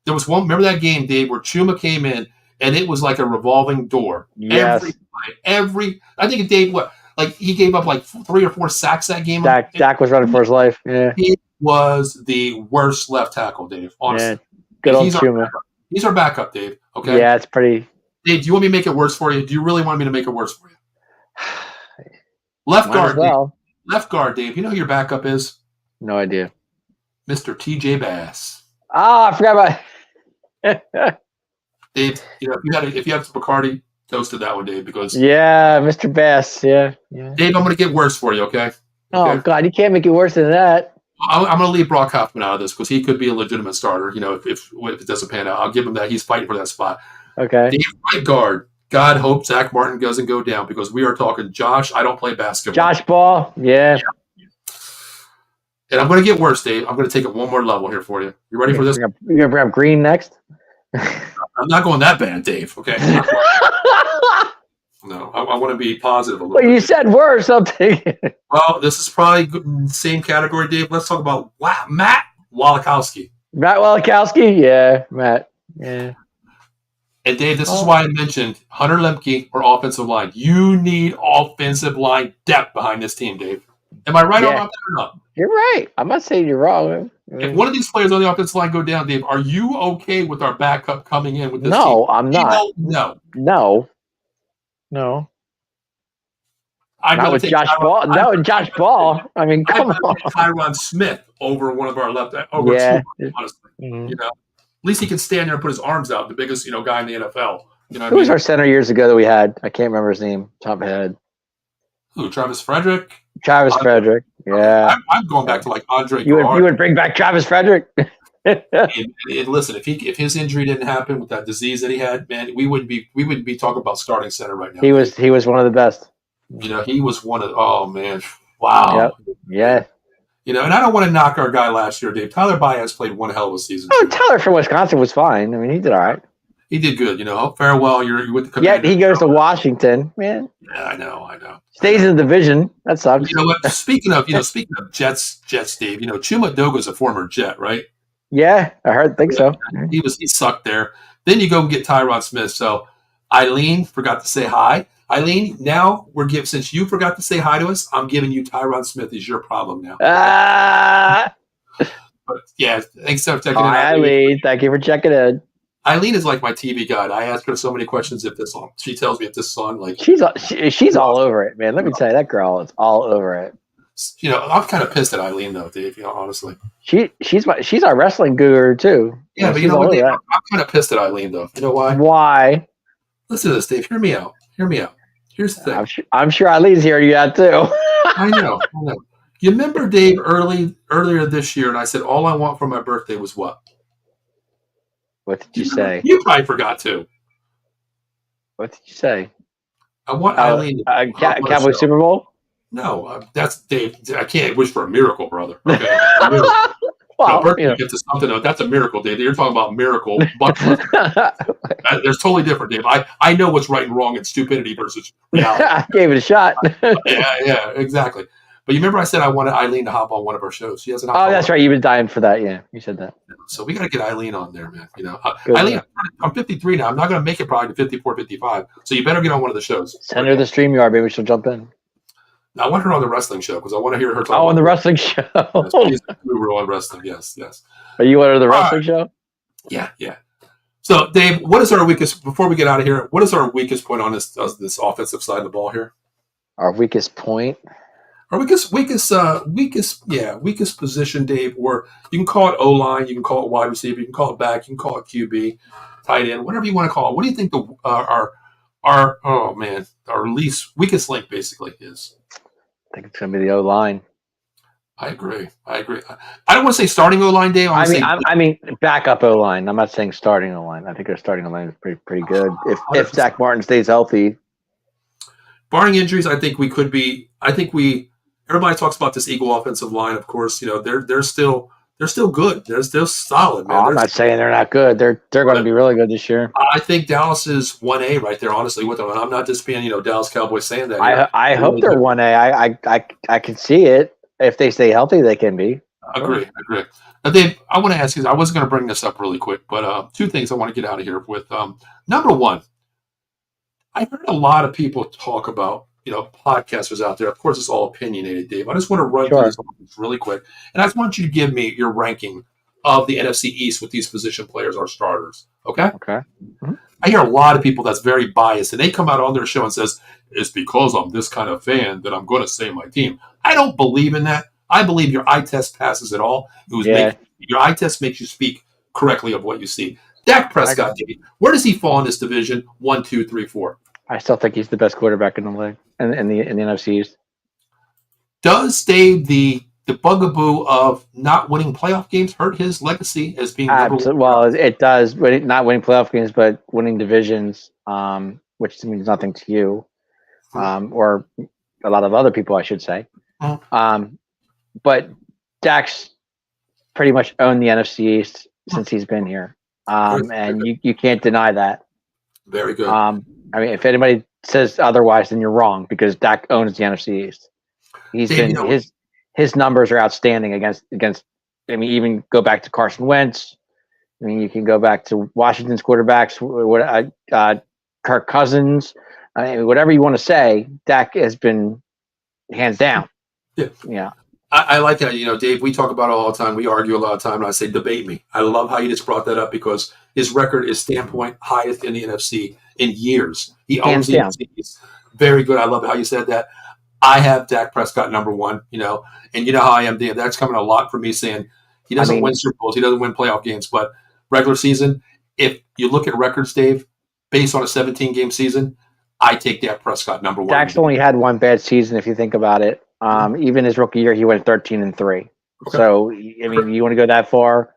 There was one. Remember that game, Dave, where Chuma came in and it was like a revolving door. Yes. I think Dave, he gave up like 3 or 4 sacks that game. Dak was running for his life. Yeah. He was the worst left tackle, Dave. Honestly. Yeah. Good old Chuma. He's our backup, Dave. Okay. Yeah, it's pretty. Dave, do you want me to make it worse for you? Do you really want me to make it worse for you? Left guard, Dave. Left guard, Dave. You know who your backup is? No idea. Mr. TJ Bass. I forgot about. Dave, if you had some Bacardi, toasted that one, Dave, because Mr. Bass, yeah. Dave, I'm going to get worse for you, okay? Oh God, you can't make it worse than that. I'm going to leave Brock Hoffman out of this because he could be a legitimate starter. If it doesn't pan out, I'll give him that. He's fighting for that spot. Okay. Dave, right guard. God hope Zach Martin doesn't go down because we are talking Josh. I don't play basketball. Josh Ball, yeah. And I'm going to get worse, Dave. I'm going to take it one more level here for you. You ready for this? You're going to bring up Green next? I'm not going that bad, Dave. Okay. No, I want to be positive a little bit. You said worse. I'm taking it. Well, this is probably the same category, Dave. Let's talk about Matt Walikowski. Matt Walikowski? Yeah, Matt. Yeah. And, Dave, this is why I mentioned Hunter Lemke or offensive line. You need offensive line depth behind this team, Dave. Am I right about that or not? You're right. I'm not saying you're wrong. If one of these players on the offensive line go down, Dave, are you okay with our backup coming in with this team? No, I'm not. No. Not with Josh Ball. No, Josh Ball. I mean, come on. Tyron Smith over one of our left. Two, honestly. Mm-hmm. At least he can stand there and put his arms out. The biggest, guy in the NFL. Who was our center years ago that we had? I can't remember his name. Top of my head. Who? Travis Frederick. Frederick. Yeah. I'm going back to like Andre. You would bring back Travis Frederick. and listen, if his injury didn't happen with that disease that he had, man, we wouldn't be talking about starting center right now. He was one of the best. He was one of. Oh man, wow. Yep. Yeah. And I don't want to knock our guy last year, Dave. Tyler Baez played one hell of a season. Oh, Tyler from Wisconsin was fine. I mean, he did all right. He did good. Farewell. You're with the Commanders. Yeah, he goes to Washington, man. Yeah, I know. Stays in the division. That sucks. You know what? Speaking of Jets, Dave. Chuma Adoga's a former Jet, right? Yeah, think so. He sucked there. Then you go and get Tyron Smith. So Eileen forgot to say hi. Eileen, now since you forgot to say hi to us, I'm giving you Tyron Smith is your problem now. But yeah, thanks for checking in. Eileen, thank you for checking in. Eileen is like my TV guide. I ask her so many questions if this song. She tells me if this song she's all over it, man. Let me tell you, that girl is all over it. I'm kind of pissed at Eileen though, Dave. Honestly, she's our wrestling guru too. Yeah, but what, Dave, I'm kind of pissed at Eileen though. You know why? Why? Listen to this, Dave. Hear me out. Here's the thing. I'm sure Eileen's hearing you out too. I know. You remember, Dave, earlier this year, and I said all I want for my birthday was what? What did you say? You probably forgot too. What did you say? I want Eileen. Cowboy Super Bowl? No, that's Dave. I can't wish for a miracle, brother. Okay. Birthday gets to something. That's a miracle, Dave. You're talking about miracle. There's totally different, Dave. I know what's right and wrong and stupidity versus reality. I gave it a shot. yeah, exactly. But you remember I said I wanted Eileen to hop on one of our shows. She hasn't. Oh, that's right. You've been dying for that. Yeah, you said that. So we got to get Eileen on there, man. Eileen, I'm 53 now. I'm not going to make it probably to 54, 55. So you better get on one of the shows. Send her the StreamYard, maybe she'll jump in. I want her on the wrestling show because I want to hear her talk Oh, on about the this. wrestling show. Yes, she's a guru on wrestling. Yes, yes. Are you on the All right. wrestling show? Yeah, yeah. So, Dave, what is our weakest? Before we get out of here, what is our weakest point on this offensive side of the ball here? Our weakest point. Our weakest position, Dave. Or you can call it O line, you can call it wide receiver, you can call it back, you can call it QB, tight end, whatever you want to call it. What do you think our least weakest link basically is? I think it's going to be the O line. I agree. I don't want to say starting O line, Dave. I mean, backup O line. I'm not saying starting O line. I think our starting O line is pretty good. If Zach Martin stays healthy, barring injuries, I think we could be. Everybody talks about this Eagle offensive line. Of course, they're still good. They're still solid, man. I'm not saying they're not good. They're going to be really good this year. I think Dallas is 1A right there, honestly, with them. And I'm not just being, Dallas Cowboys saying that. I hope they're 1A. I can see it. If they stay healthy, they can be. I agree. Now, Dave, I want to ask you, I wasn't going to bring this up really quick, but two things I want to get out of here with. Number one, I heard a lot of people talk about, podcasters out there. Of course, it's all opinionated, Dave. I just want to run through this really quick. And I just want you to give me your ranking of the NFC East with these position players, our starters. Okay? Okay. Mm-hmm. I hear a lot of people that's very biased, and they come out on their show and says, it's because I'm this kind of fan that I'm going to say my team. I don't believe in that. I believe your eye test passes it all. Your eye test makes you speak correctly of what you see. Dak Prescott, Dave, where does he fall in this division? 1, 2, 3, 4. I still think he's the best quarterback in the league, in the NFC East. Does Dave the bugaboo of not winning playoff games hurt his legacy as being number one? Well, it does, but not winning playoff games, but winning divisions, which means nothing to you, or a lot of other people, I should say. But Dak's pretty much owned the NFC East since he's been here, and you can't deny that. Very good. I mean, if anybody says otherwise, then you're wrong because Dak owns the NFC East. His numbers are outstanding against. I mean, even go back to Carson Wentz. I mean, you can go back to Washington's quarterbacks, Kirk Cousins. I mean, whatever you want to say, Dak has been hands down. Yeah. I like that. Dave, we talk about it all the time. We argue a lot of time, and I say, debate me. I love how you just brought that up because his record is standpoint highest in the NFC in years. He owns the NFC. Very good. I love how you said that. I have Dak Prescott number one, and you know how I am, Dave. That's coming a lot from me saying he doesn't win Super Bowls. He doesn't win playoff games, but regular season, if you look at records, Dave, based on a 17-game season, I take Dak Prescott number one. Dak's only had one bad season if you think about it. Even his rookie year, he went 13-3. Okay. So, I mean, you want to go that far?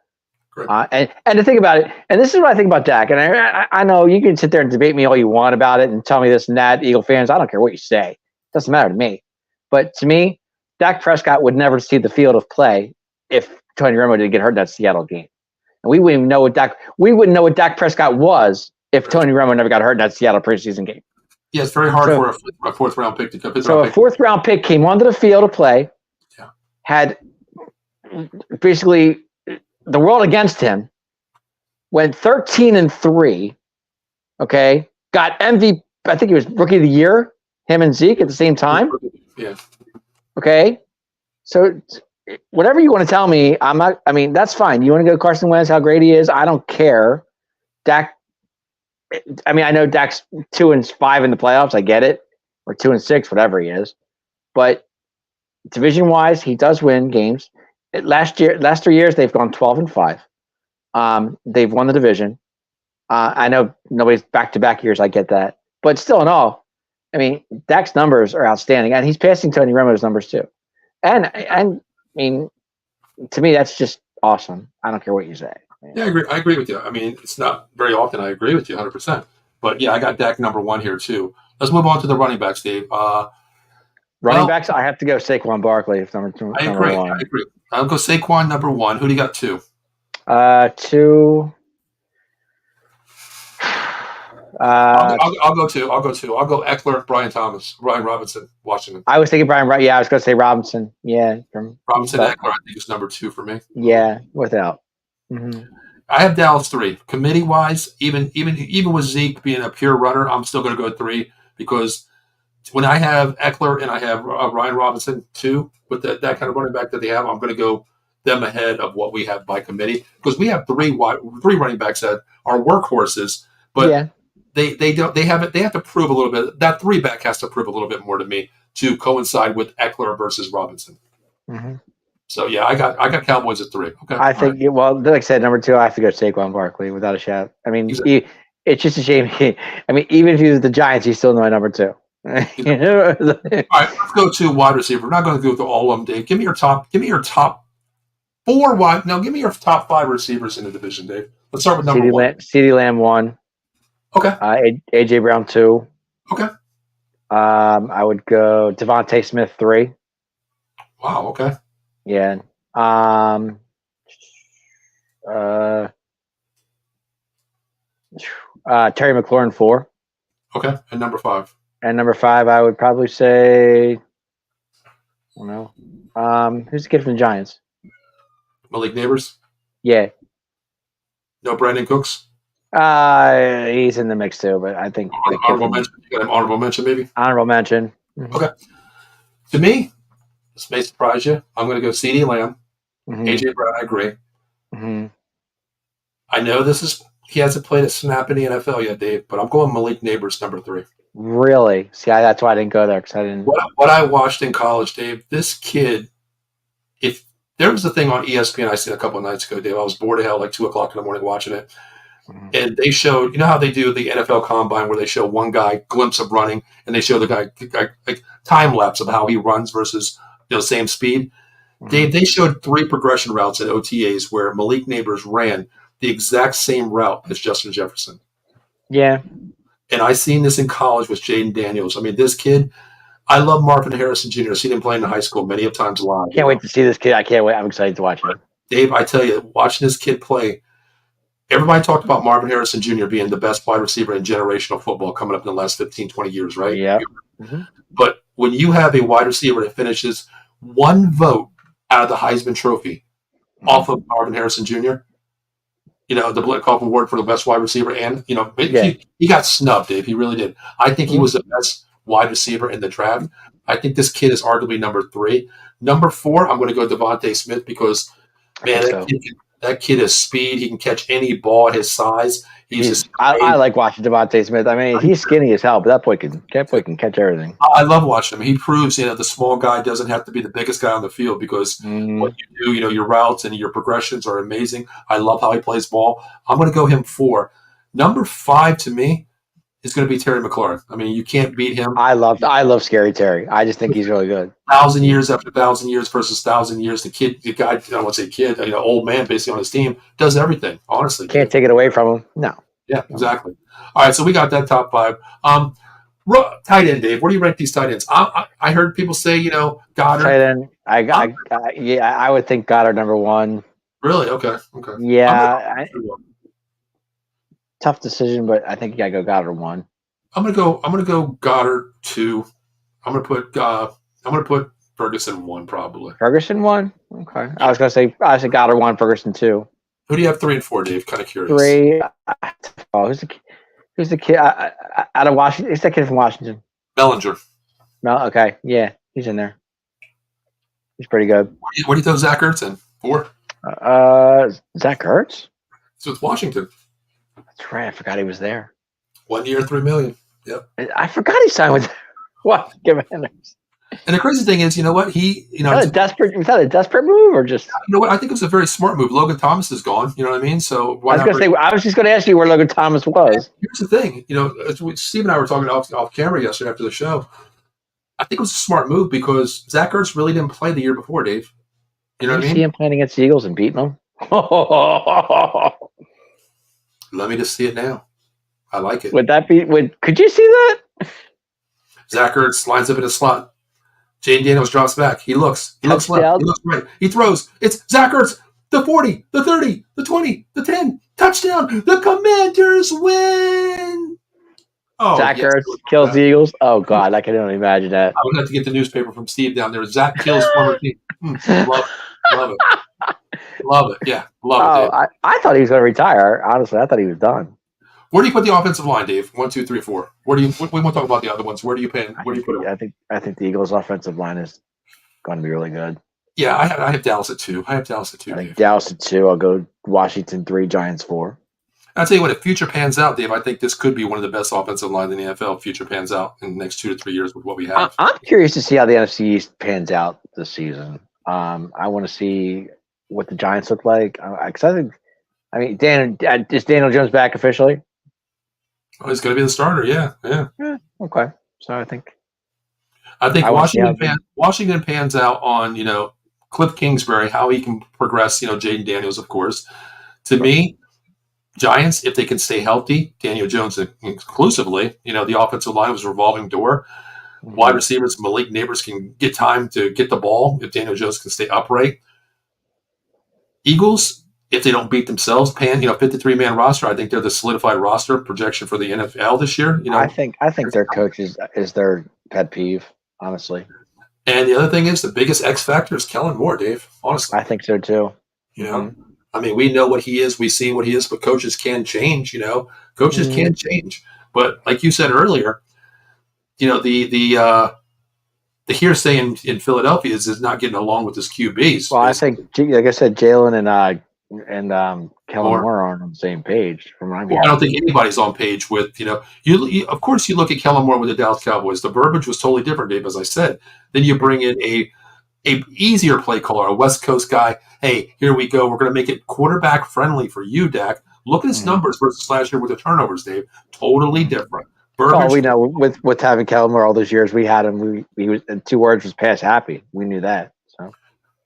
And to think about it, and this is what I think about Dak, and I know you can sit there and debate me all you want about it and tell me this and that, Eagle fans. I don't care what you say. It doesn't matter to me. But to me, Dak Prescott would never see the field of play if Tony Romo didn't get hurt in that Seattle game. And we wouldn't know what Dak Prescott was if Tony Romo never got hurt in that Seattle preseason game. Yeah, it's very hard for a fourth-round pick to come. So a fourth-round pick came onto the field to play, had basically the world against him, went 13-3, okay, got MVP, I think he was Rookie of the Year, him and Zeke at the same time. Yeah. Okay, so whatever you want to tell me, that's fine. You want to go Carson Wentz, how great he is, I don't care. Dak, I mean, I know Dak's 2-5 in the playoffs. I get it, or 2-6, whatever he is. But division-wise, he does win games. Last 3 years, they've gone 12-5. They've won the division. I know nobody's back-to-back years. I get that, but still, in all, I mean, Dak's numbers are outstanding, and he's passing Tony Romo's numbers too. And I mean, to me, that's just awesome. I don't care what you say. Yeah, I agree with you. I mean, it's not very often I agree with you 100%. But, yeah, I got Dak number one here, too. Let's move on to the running backs, Dave. Running backs, I have to go Saquon Barkley if number two. I agree. I'll go Saquon number one. Who do you got two? Two. I'll go two. I'll go Eckler, Brian Robinson, Washington. I was thinking Brian. Yeah, I was going to say Robinson. Yeah, Robinson, Eckler. I think is number two for me. Yeah, without. Mm-hmm. I have Dallas three. Committee wise, even with Zeke being a pure runner, I'm still going to go three because when I have Eckler and I have Ryan Robinson too, with that kind of running back that they have, I'm going to go them ahead of what we have by committee because we have three running backs that are workhorses, but they don't they have to prove a little bit. That three back has to prove a little bit more to me to coincide with Eckler versus Robinson. Mm-hmm. So yeah, I got Cowboys at 3. Okay, I think well, like I said, number 2, I have to go Saquon Barkley without a shot. I mean, exactly. it's just a shame. I mean, even if he was the Giants, he's still my number 2. Exactly. All right, let's go to wide receiver. We're not going to go through all of them, Dave. Give me your top 4 wide. No, give me your top 5 receivers in the division, Dave. Let's start with number 1. CeeDee Lamb 1. Okay. AJ Brown 2. Okay. I would go Devontae Smith 3. Wow. Okay. Yeah. Terry McLaurin 4. Okay. And number 5. And number 5, I would probably say, I don't know. Who's the kid from the Giants? Malik Neighbors. Yeah. No Brandon Cooks. He's in the mix too, but I think honorable mention. You got an honorable mention, maybe. Honorable mention. Mm-hmm. Okay. To me, this may surprise you. I'm going to go CeeDee Lamb, AJ Brown. I agree. Mm-hmm. I know he hasn't played a snap in the NFL yet, Dave, but I'm going Malik Neighbors, number 3. Really? See, that's why I didn't go there because I didn't. What I watched in college, Dave. This kid, if there was a thing on ESPN I seen a couple of nights ago, Dave. I was bored of hell, like 2:00 in the morning watching it. And they showed, you know how they do the NFL Combine where they show one guy glimpse of running and they show the guy like time lapse of how he runs versus same speed. They showed 3 progression routes at OTAs where Malik Neighbors ran the exact same route as Justin Jefferson. Yeah. And I seen this in college with Jaden Daniels. I mean, this kid, I love Marvin Harrison Jr. I've seen him play in high school many of times live. Can't wait to see this kid. I can't wait. I'm excited to watch him. Dave, I tell you, watching this kid play, everybody talked about Marvin Harrison Jr. being the best wide receiver in generational football coming up in the last 15, 20 years, right? Yeah. But when you have a wide receiver that finishes 1 vote out of the Heisman Trophy off of Marvin Harrison Jr., the Blitkoff Award for the best wide receiver, and, he got snubbed, Dave. He really did. I think he was the best wide receiver in the draft. I think this kid is arguably number 3. Number 4, I'm going to go Devontae Smith because, man, that kid has speed. He can catch any ball at his size. I like watching Devontae Smith. I mean, he's skinny as hell, but that boy can catch everything. I love watching him. He proves, the small guy doesn't have to be the biggest guy on the field because what you do, your routes and your progressions are amazing. I love how he plays ball. I'm going to go him 4. Number 5 to me is going to be Terry McLaurin. I mean, you can't beat him. I love Scary Terry. I just think he's really good. 1,000 years after 1,000 years versus 1,000 years. The guy, I don't want to say kid, old man basically on his team, does everything, honestly. Can't take it away from him. No. Yeah, exactly. All right, so we got that top 5. Tight end, Dave. Where do you rank these tight ends? I heard people say, Goddard. Tight end, I would think Goddard number 1. Really? Okay. Yeah. Tough decision, but I think you gotta go Goddard 1. I'm gonna go Goddard 2. I'm gonna put Ferguson 1 probably. Ferguson 1? Okay. I was gonna say Goddard 1, Ferguson 2. Who do you have 3 and 4, Dave? Kind of curious. 3. Oh, who's the kid out of Washington? Who's that kid from Washington? Bellinger. No, okay, yeah, he's in there. He's pretty good. What do you throw Zach Ertz in? 4? Zach Ertz? So it's Washington. That's right. I forgot he was there. 1 year, $3 million. Yep. I forgot he signed with what? Commanders. And the crazy thing is, you know what? Was that a desperate move or just? You know what? I think it was a very smart move. Logan Thomas is gone. You know what I mean? So I was just going to ask you where Logan Thomas was. Here's the thing. Steve and I were talking off camera yesterday after the show. I think it was a smart move because Zach Ertz really didn't play the year before, Dave. You know what I mean? See him playing against the Eagles and beating them? Let me just see it now. I like it. Could you see that? Zach Ertz lines up in a slot. Jane Daniels drops back. He looks left. He looks right. He throws. It's Zach Ertz. The 40, the 30, the 20, the 10. Touchdown. The Commanders win. Oh, Zach Ertz kills the Eagles. Oh, God. I can only imagine that. I would have to get the newspaper from Steve down there. Zach kills former team. Love it. Love it. Yeah. Love it. I thought he was going to retire. Honestly, I thought he was done. Where do you put the offensive line, Dave? 1, 2, 3, 4. Where do you? We won't talk about the other ones. Where do you put them? I think the Eagles' offensive line is going to be really good. Yeah, I have Dallas at 2. I think Dave. Dallas at 2. I'll go Washington 3, Giants 4. I'll tell you what, if future pans out, Dave, I think this could be one of the best offensive lines in the NFL if future pans out in the next 2 to 3 years with what we have. I'm curious to see how the NFC East pans out this season. I want to see what the Giants look like. Is Daniel Jones back officially? Oh, he's going to be the starter, yeah. Okay. So I think Washington pans out on, Cliff Kingsbury, how he can progress, Jaden Daniels, of course. To me, Giants, if they can stay healthy, Daniel Jones exclusively, the offensive line was a revolving door. Mm-hmm. Wide receivers, Malik Neighbors can get time to get the ball if Daniel Jones can stay upright. Eagles, if they don't beat themselves, 53-man roster, I think they're the solidified roster projection for the NFL this year. I think their coach is their pet peeve, honestly. And the other thing is the biggest X factor is Kellen Moore, Dave, honestly. I think so too. Mm-hmm. I mean, we know what he is. We've seen what he is, but coaches can change, Coaches can change. But like you said earlier, the hearsay in Philadelphia is not getting along with his QBs. Well, I think, like I said, Jalen and Kellen Moore aren't on the same page. I don't think anybody's on page with, you of course you look at Kellen Moore with the Dallas Cowboys. The verbiage was totally different, Dave, as I said. Then you bring in a easier play caller, a West Coast guy. Hey, here we go. We're going to make it quarterback friendly for you, Dak. Look at his numbers versus last year with the turnovers, Dave. Totally different. We know with having Kellen Moore all those years, we had him. He was 2 words was pass happy. We knew that. So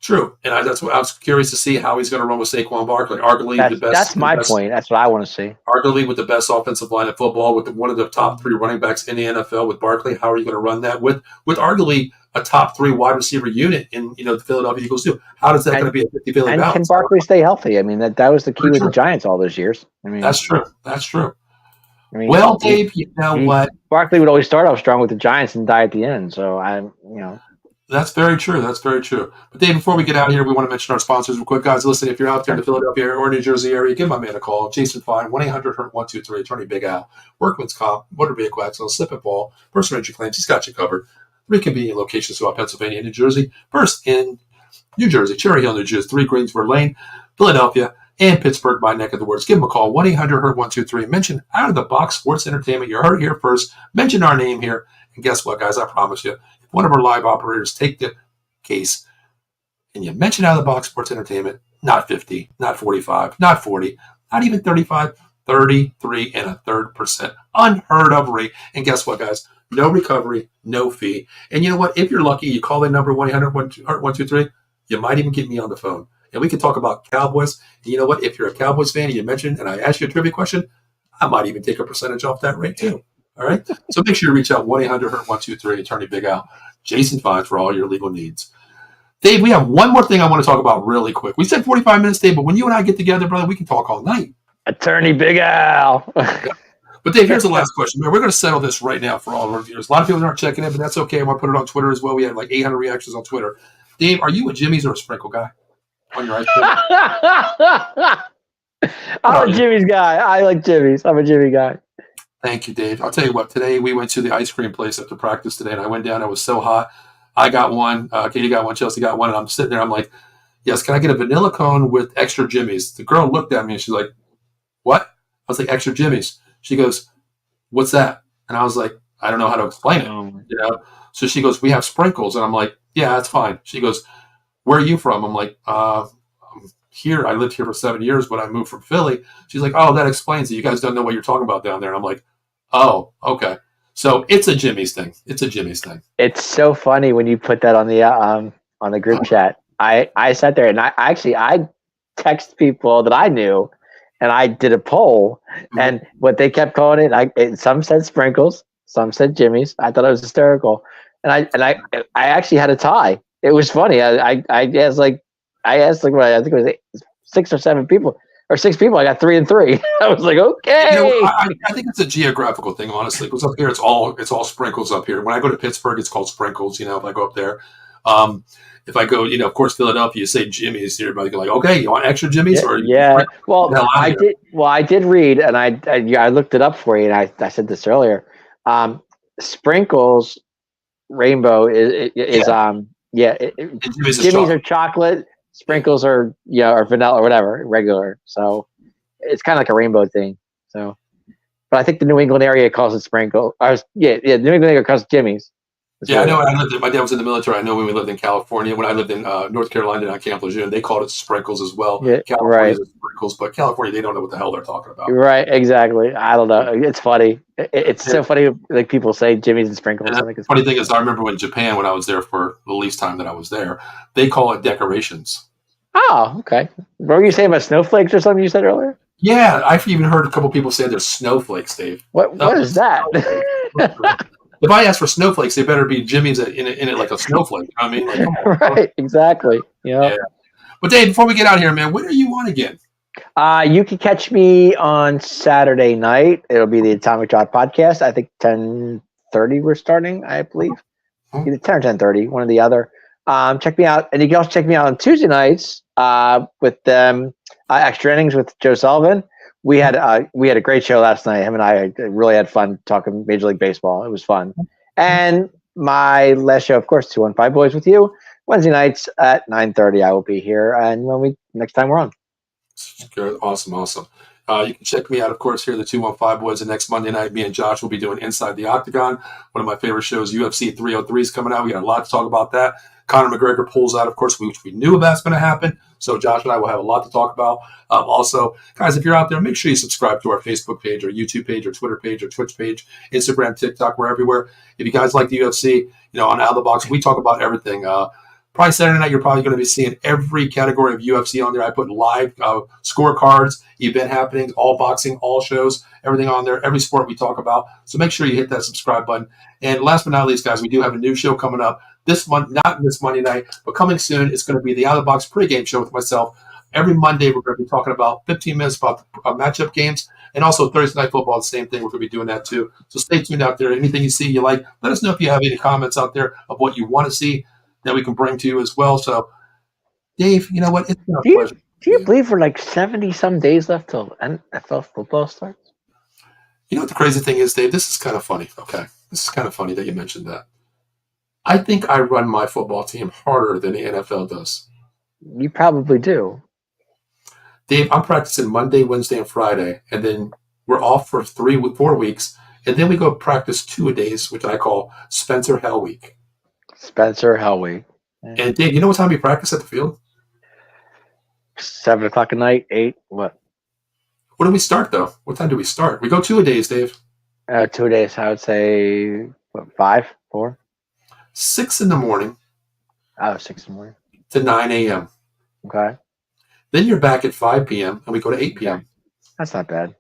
true, and that's what I was curious to see how he's going to run with Saquon Barkley. Arguably the best. That's my point. That's what I want to see. Arguably with the best offensive line in football, with one of the top 3 running backs in the NFL with Barkley. How are you going to run that with arguably a top 3 wide receiver unit in the Philadelphia Eagles do? How does that going to be a 50-50 balance? And can Barkley stay healthy? I mean, that was the key with the Giants all those years. I mean, that's true. I mean, well, Dave, what? Barkley would always start off strong with the Giants and die at the end. So That's very true. But Dave, before we get out of here, we want to mention our sponsors real quick, guys. Listen, if you're out there in the Philadelphia area or New Jersey area, give my man a call. Jason Fine, 1-800-HURT-123, Attorney Big Al, Workman's Comp, Motor Vehicle Accident, Slip and Fall, Personal Injury Claims. He's got you covered. 3 convenient locations throughout Pennsylvania and New Jersey. First in New Jersey, Cherry Hill, New Jersey, 3 Greensboro Lane, Philadelphia, and Pittsburgh, my neck of the woods. Give them a call, 1-800-HURT-123. Mention Out of the Box Sports Entertainment. You heard it here first. Mention our name here. And guess what, guys? I promise you, if one of our live operators take the case and you mention Out of the Box Sports Entertainment, not 50, not 45, not 40, not even 35, 33.33%. Unheard of rate. And guess what, guys? No recovery, no fee. And you know what? If you're lucky, you call that number 1-800-HURT-123, you might even get me on the phone. And we can talk about Cowboys. And you know what? If you're a Cowboys fan and you mentioned, and I ask you a trivia question, I might even take a percentage off that rate too. All right? So make sure you reach out, 1-800-HURT-123, Attorney Big Al, Jason Fines for all your legal needs. Dave, we have one more thing I want to talk about really quick. We said 45 minutes, Dave, but when you and I get together, brother, we can talk all night. Attorney Big Al. But Dave, here's the last question. Man, we're going to settle this right now for all of our viewers. A lot of people aren't checking it, but that's okay. I'm going to put it on Twitter as well. We had like 800 reactions on Twitter. Dave, are you a Jimmy's or a Sprinkle guy on your ice cream? I'm a Jimmy's guy. I like Jimmy's. I'm a Jimmy guy. Thank you, Dave. I'll tell you what. Today we went to the ice cream place after practice today, and I went down. It was so hot. I got one. Katie got one. Chelsea got one. And I'm sitting there. I'm like, yes, can I get a vanilla cone with extra Jimmy's? The girl looked at me, and she's like, what? I was like, extra Jimmy's. She goes, what's that? And I was like, I don't know how to explain it. So she goes, we have sprinkles. And I'm like, yeah, that's fine. She goes, where are you from? I'm like, I'm here. I lived here for 7 years, but I moved from Philly. She's like, oh, that explains it. You guys don't know what you're talking about down there. And I'm like, oh, okay. So it's a Jimmy's thing. It's so funny when you put that on the group chat. I sat there and I text people that I knew, and I did a poll, and what they kept calling it, some said sprinkles, some said Jimmy's. I thought it was hysterical, and I actually had a tie. It was funny. I asked what I think it was 6 or 7 people. Or 6 people, I got 3 and 3. I was like, okay. I think it's a geographical thing, honestly. Because up here, it's all sprinkles up here. When I go to Pittsburgh, it's called sprinkles. If I go up there, If I go, of course, Philadelphia, you say Jimmy's, everybody go like, okay, you want extra Jimmy's? Yeah, Or yeah. Well, the hell out of here. I did read, and I looked it up for you, and I said this earlier. Sprinkles Rainbow is Jimmy's is Jimmy's are chocolate. chocolate, sprinkles are or vanilla or whatever, regular. So it's kind of like a rainbow thing. So, but I think the New England area calls it sprinkle. New England area calls it Jimmy's. Yeah, I know. My dad was in the military. I know when we lived in California, when I lived in North Carolina on Camp Lejeune, they called it sprinkles as well. Yeah, California's right. sprinkles, but California, they don't know what the hell they're talking about. Right, exactly. I don't know. It's funny. It's so funny. Like people say Jimmy's and sprinkles. And I think the it's funny thing is, I remember when Japan, when I was there for the least time that I was there, they call it decorations. Oh, okay. What were you saying about snowflakes or something you said earlier? Yeah, I've even heard a couple people say they're snowflakes, Dave. What is that? If I ask for snowflakes, they better be Jimmy's in it like a snowflake. You know what I mean? Like, come on. Right, exactly. Yeah. But Dave, before we get out of here, man, when are you on again? You can catch me on Saturday night. It'll be the Atomic Drop podcast. I think 10:30 we're starting, I believe. Either 10 or 10:30, one or the other. Check me out. And you can also check me out on Tuesday nights with Extra Innings with Joe Sullivan. We had a great show last night. Him and I really had fun talking Major League Baseball. It was fun. And my last show, of course, 215 Boys with you. Wednesday nights at 9:30 I will be here. And next time we're on. Good. Awesome. You can check me out, of course, here, the 215 Boys. And next Monday night, me and Josh will be doing Inside the Octagon. One of my favorite shows, UFC 303 is coming out. We got a lot to talk about that. Conor McGregor pulls out, of course, which we knew that's going to happen. So Josh and I will have a lot to talk about. Also, guys, if you're out there, make sure you subscribe to our Facebook page, or YouTube page, or Twitter page, or Twitch page, Instagram, TikTok, we're everywhere. If you guys like the UFC, on Out of the Box, we talk about everything. Probably Saturday night, you're probably going to be seeing every category of UFC on there. I put live scorecards, event happenings, all boxing, all shows, everything on there, every sport we talk about. So make sure you hit that subscribe button. And last but not least, guys, we do have a new show coming up this month, not this Monday night, but coming soon. It's going to be the Out of the Box pregame show with myself. Every Monday, we're going to be talking about 15 minutes about matchup games, and also Thursday Night Football, the same thing. We're going to be doing that too. So stay tuned out there. Anything you see you like, let us know if you have any comments out there of what you want to see that we can bring to you as well. So, Dave, you know what? It's been a pleasure. Do you believe we're like 70-some days left till NFL football starts? You know what the crazy thing is, Dave? This is kind of funny. Okay. This is kind of funny that you mentioned that. I think I run my football team harder than the NFL does. You probably do. Dave, I'm practicing Monday, Wednesday, and Friday, and then we're off for 4 weeks, and then we go practice 2 days, which I call Spencer Hell Week. Spencer Hell Week. And Dave, you know what time we practice at the field? 7 o'clock at night, 8, what? What do we start, though? What time do we start? We go 2 days, Dave. 2 days, I would say, 5, 4? 6 in the morning. 6 in the morning. To 9 a.m. Okay. Then you're back at 5 p.m. and we go to 8 p.m. That's not bad.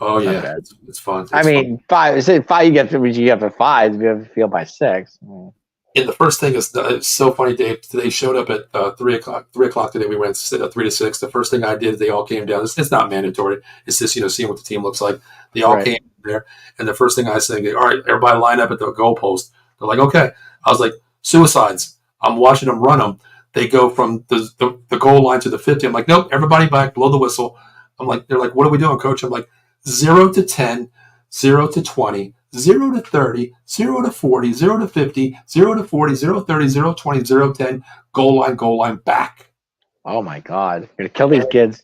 Oh, yeah. It's fun. I mean, 5. Is it 5? You get at 5. You have to feel by 6. And the first thing is, it's so funny, Dave. They showed up at 3 o'clock. 3 o'clock today. We went 3 to 6. The first thing I did, they all came down. It's not mandatory. It's just, seeing what the team looks like. They all came there. And the first thing I said, all right, everybody line up at the goalpost. They're like, okay. I was like, suicides. I'm watching them run them. They go from the goal line to the 50. I'm like, nope, everybody back, blow the whistle. I'm like, they're like, what are we doing, coach? I'm like, 0 to 10, 0 to 20, 0 to 30, 0 to 40, 0 to 50, 0 to 40, 0 to 30, 0 to 20, 0 to 10, goal line, back. Oh, my God. You're going to kill these kids.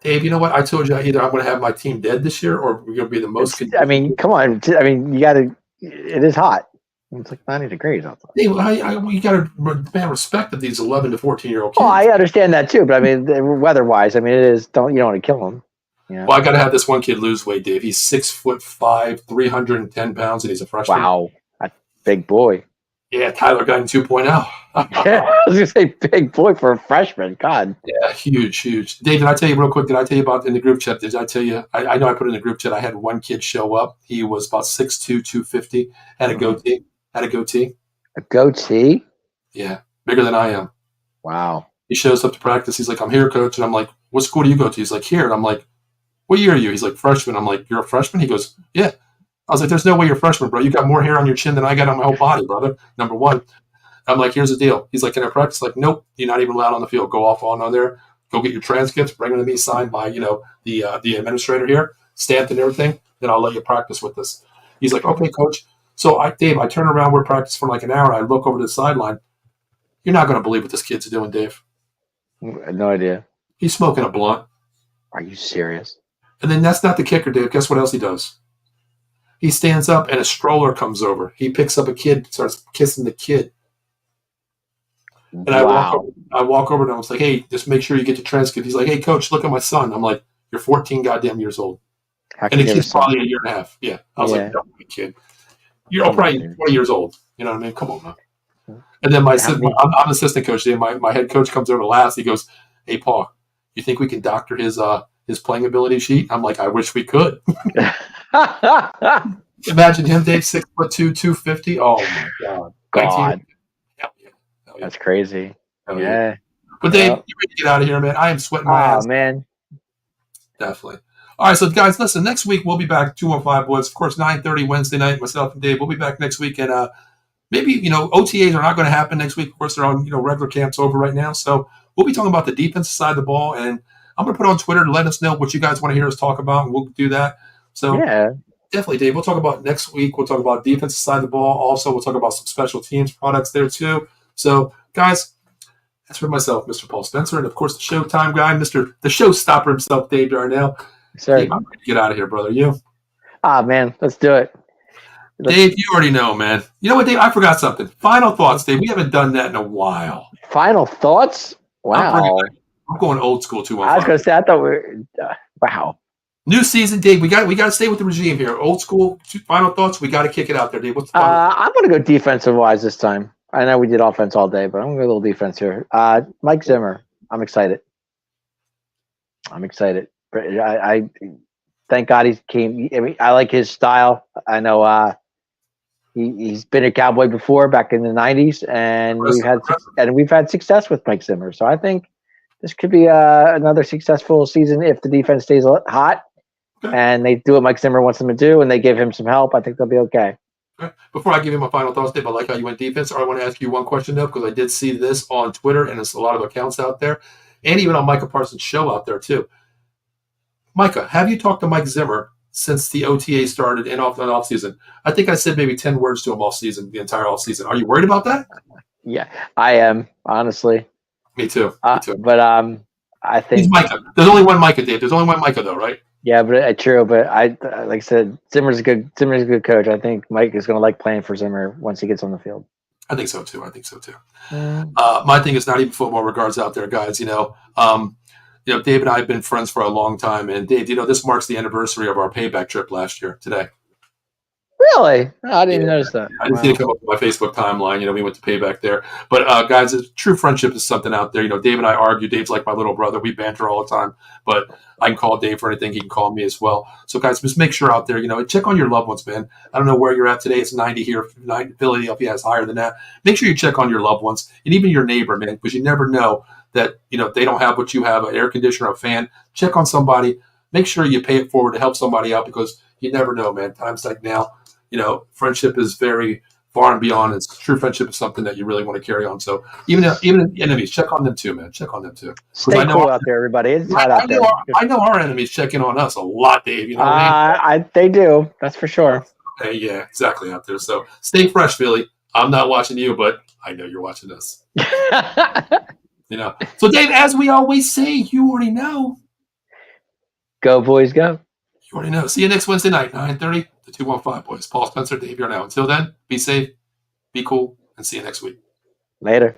Dave, you know what? I told you either I'm going to have my team dead this year or we're going to be the most. I mean, come on. I mean, you got to – it is hot. It's like 90 degrees outside. Hey, you got to demand respect of these 11 to 14-year-old kids. Oh, I understand that too, but I mean, weather-wise, I mean, it is. You don't want to kill them. Yeah. Well, I got to have this one kid lose weight, Dave. He's 6'5", 310 pounds, and he's a freshman. Wow, that's big boy. Yeah, Tyler Guyton 2.0. Yeah, I was gonna say big boy for a freshman. God. Yeah, huge. Dave, did I tell you real quick? Did I tell you about in the group chat? Did I tell you? I know I put in the group chat. I had one kid show up. He was about 6'2", 250. Had a goatee. A goatee? Yeah, bigger than I am. Wow. He shows up to practice. He's like, I'm here, coach. And I'm like, what school do you go to? He's like, here. And I'm like, what year are you? He's like, freshman. I'm like, you're a freshman? He goes, yeah. I was like, there's no way you're a freshman, bro. You got more hair on your chin than I got on my whole body, brother. Number one. I'm like, here's the deal. He's like, can I practice? Like, nope, you're not even allowed on the field. Go off on there. Go get your transcripts. Bring them to me, signed by the administrator here, stamped and everything. Then I'll let you practice with this. He's like, okay, coach. So Dave, I turn around. We're practicing for like an hour. And I look over to the sideline. You're not going to believe what this kid's doing, Dave. No idea. He's smoking a blunt. Are you serious? And then that's not the kicker, Dave. Guess what else he does? He stands up and a stroller comes over. He picks up a kid, starts kissing the kid. And I walk over to him. I was like, hey, just make sure you get your transcript. He's like, hey, coach, look at my son. I'm like, you're 14 goddamn years old. And the kid's probably a year and a half. Yeah. I was like, no, kid. You're probably 20 years old. You know what I mean? Come on, man. And then I'm assistant coach. My head coach comes over last. He goes, hey, Paul, you think we can doctor his playing ability sheet? I'm like, I wish we could. Imagine him, Dave, 6'2", 250. Oh my God. God. Hell yeah. That's crazy. Hell yeah. But Dave, you ready to get out of here, man? I am sweating my ass. Oh man. Definitely. All right, so guys, listen, next week we'll be back 215 boys. Of course, 9:30 Wednesday night, myself and Dave. We'll be back next week, and maybe OTAs are not going to happen next week. Of course, they're on regular camps over right now. So we'll be talking about the defensive side of the ball, and I'm going to put on Twitter to let us know what you guys want to hear us talk about, and we'll do that. So yeah, definitely, Dave. We'll talk about next week. We'll talk about defensive side of the ball. Also, we'll talk about some special teams products there too. So, guys, that's for myself, Mr. Paul Spencer, and of course the Showtime guy, the showstopper himself, Dave Darnell. Sir. Dave, I'm ready to get out of here, brother. You? Man, let's do it. Dave, you already know, man. You know what, Dave? I forgot something. Final thoughts, Dave. We haven't done that in a while. Final thoughts? Wow. I'm going old school too. I was going to say, I thought we were wow. New season, Dave. We got to stay with the regime here. Old school. Final thoughts. We got to kick it out there, Dave. What's the I'm going to go defensive wise this time. I know we did offense all day, but I'm going to go a little defense here. Mike Zimmer. I'm excited. I thank God he came. I mean, I like his style. I know he's been a Cowboy before back in the '90s, and we've had success with Mike Zimmer. So I think this could be another successful season if the defense stays hot and they do what Mike Zimmer wants them to do, and they give him some help. I think they'll be okay. Before I give you my final thoughts, Dave, I like how you went defense. I want to ask you one question though, because I did see this on Twitter, and there's a lot of accounts out there, and even on Micah Parsons' show out there too. Micah, have you talked to Mike Zimmer since the OTA started and off season? I think I said maybe 10 words to him all season, the entire off season. Are you worried about that? Yeah, I am, honestly. Me too. But I think he's Micah. There's only one Micah, Dave. There's only one Micah though, right? Yeah, but true. But I like I said, Zimmer's a good coach. I think Mike is going to like playing for Zimmer once he gets on the field. I think so too. My thing is not even football regards out there, guys. Dave and I have been friends for a long time. And Dave, this marks the anniversary of our payback trip last year today. Really? I didn't notice that. I didn't see it come up on my Facebook timeline. We went to payback there. But, guys, true friendship is something out there. Dave and I argue. Dave's like my little brother. We banter all the time. But I can call Dave for anything. He can call me as well. So, guys, just make sure out there, check on your loved ones, man. I don't know where you're at today. It's 90 here. Philadelphia is higher than that. Make sure you check on your loved ones and even your neighbor, man, because you never know that, they don't have what you have, an air conditioner, a fan. Check on somebody. Make sure you pay it forward to help somebody out because you never know, man. Times like now, friendship is very far and beyond. It's true friendship is something that you really want to carry on. So even enemies, check on them too, man. Check on them too. Stay cool out there, everybody. It's hot out there. I know our enemies check in on us a lot, Dave. You know what I mean? They do. That's for sure. Hey, yeah, exactly out there. So stay fresh, Philly. I'm not watching you, but I know you're watching us. So Dave, as we always say, you already know. Go, boys, go. You already know. See you next Wednesday night, 9:30, the 215 boys. Paul Spencer, Dave Yarnell. Until then, be safe, be cool, and see you next week. Later.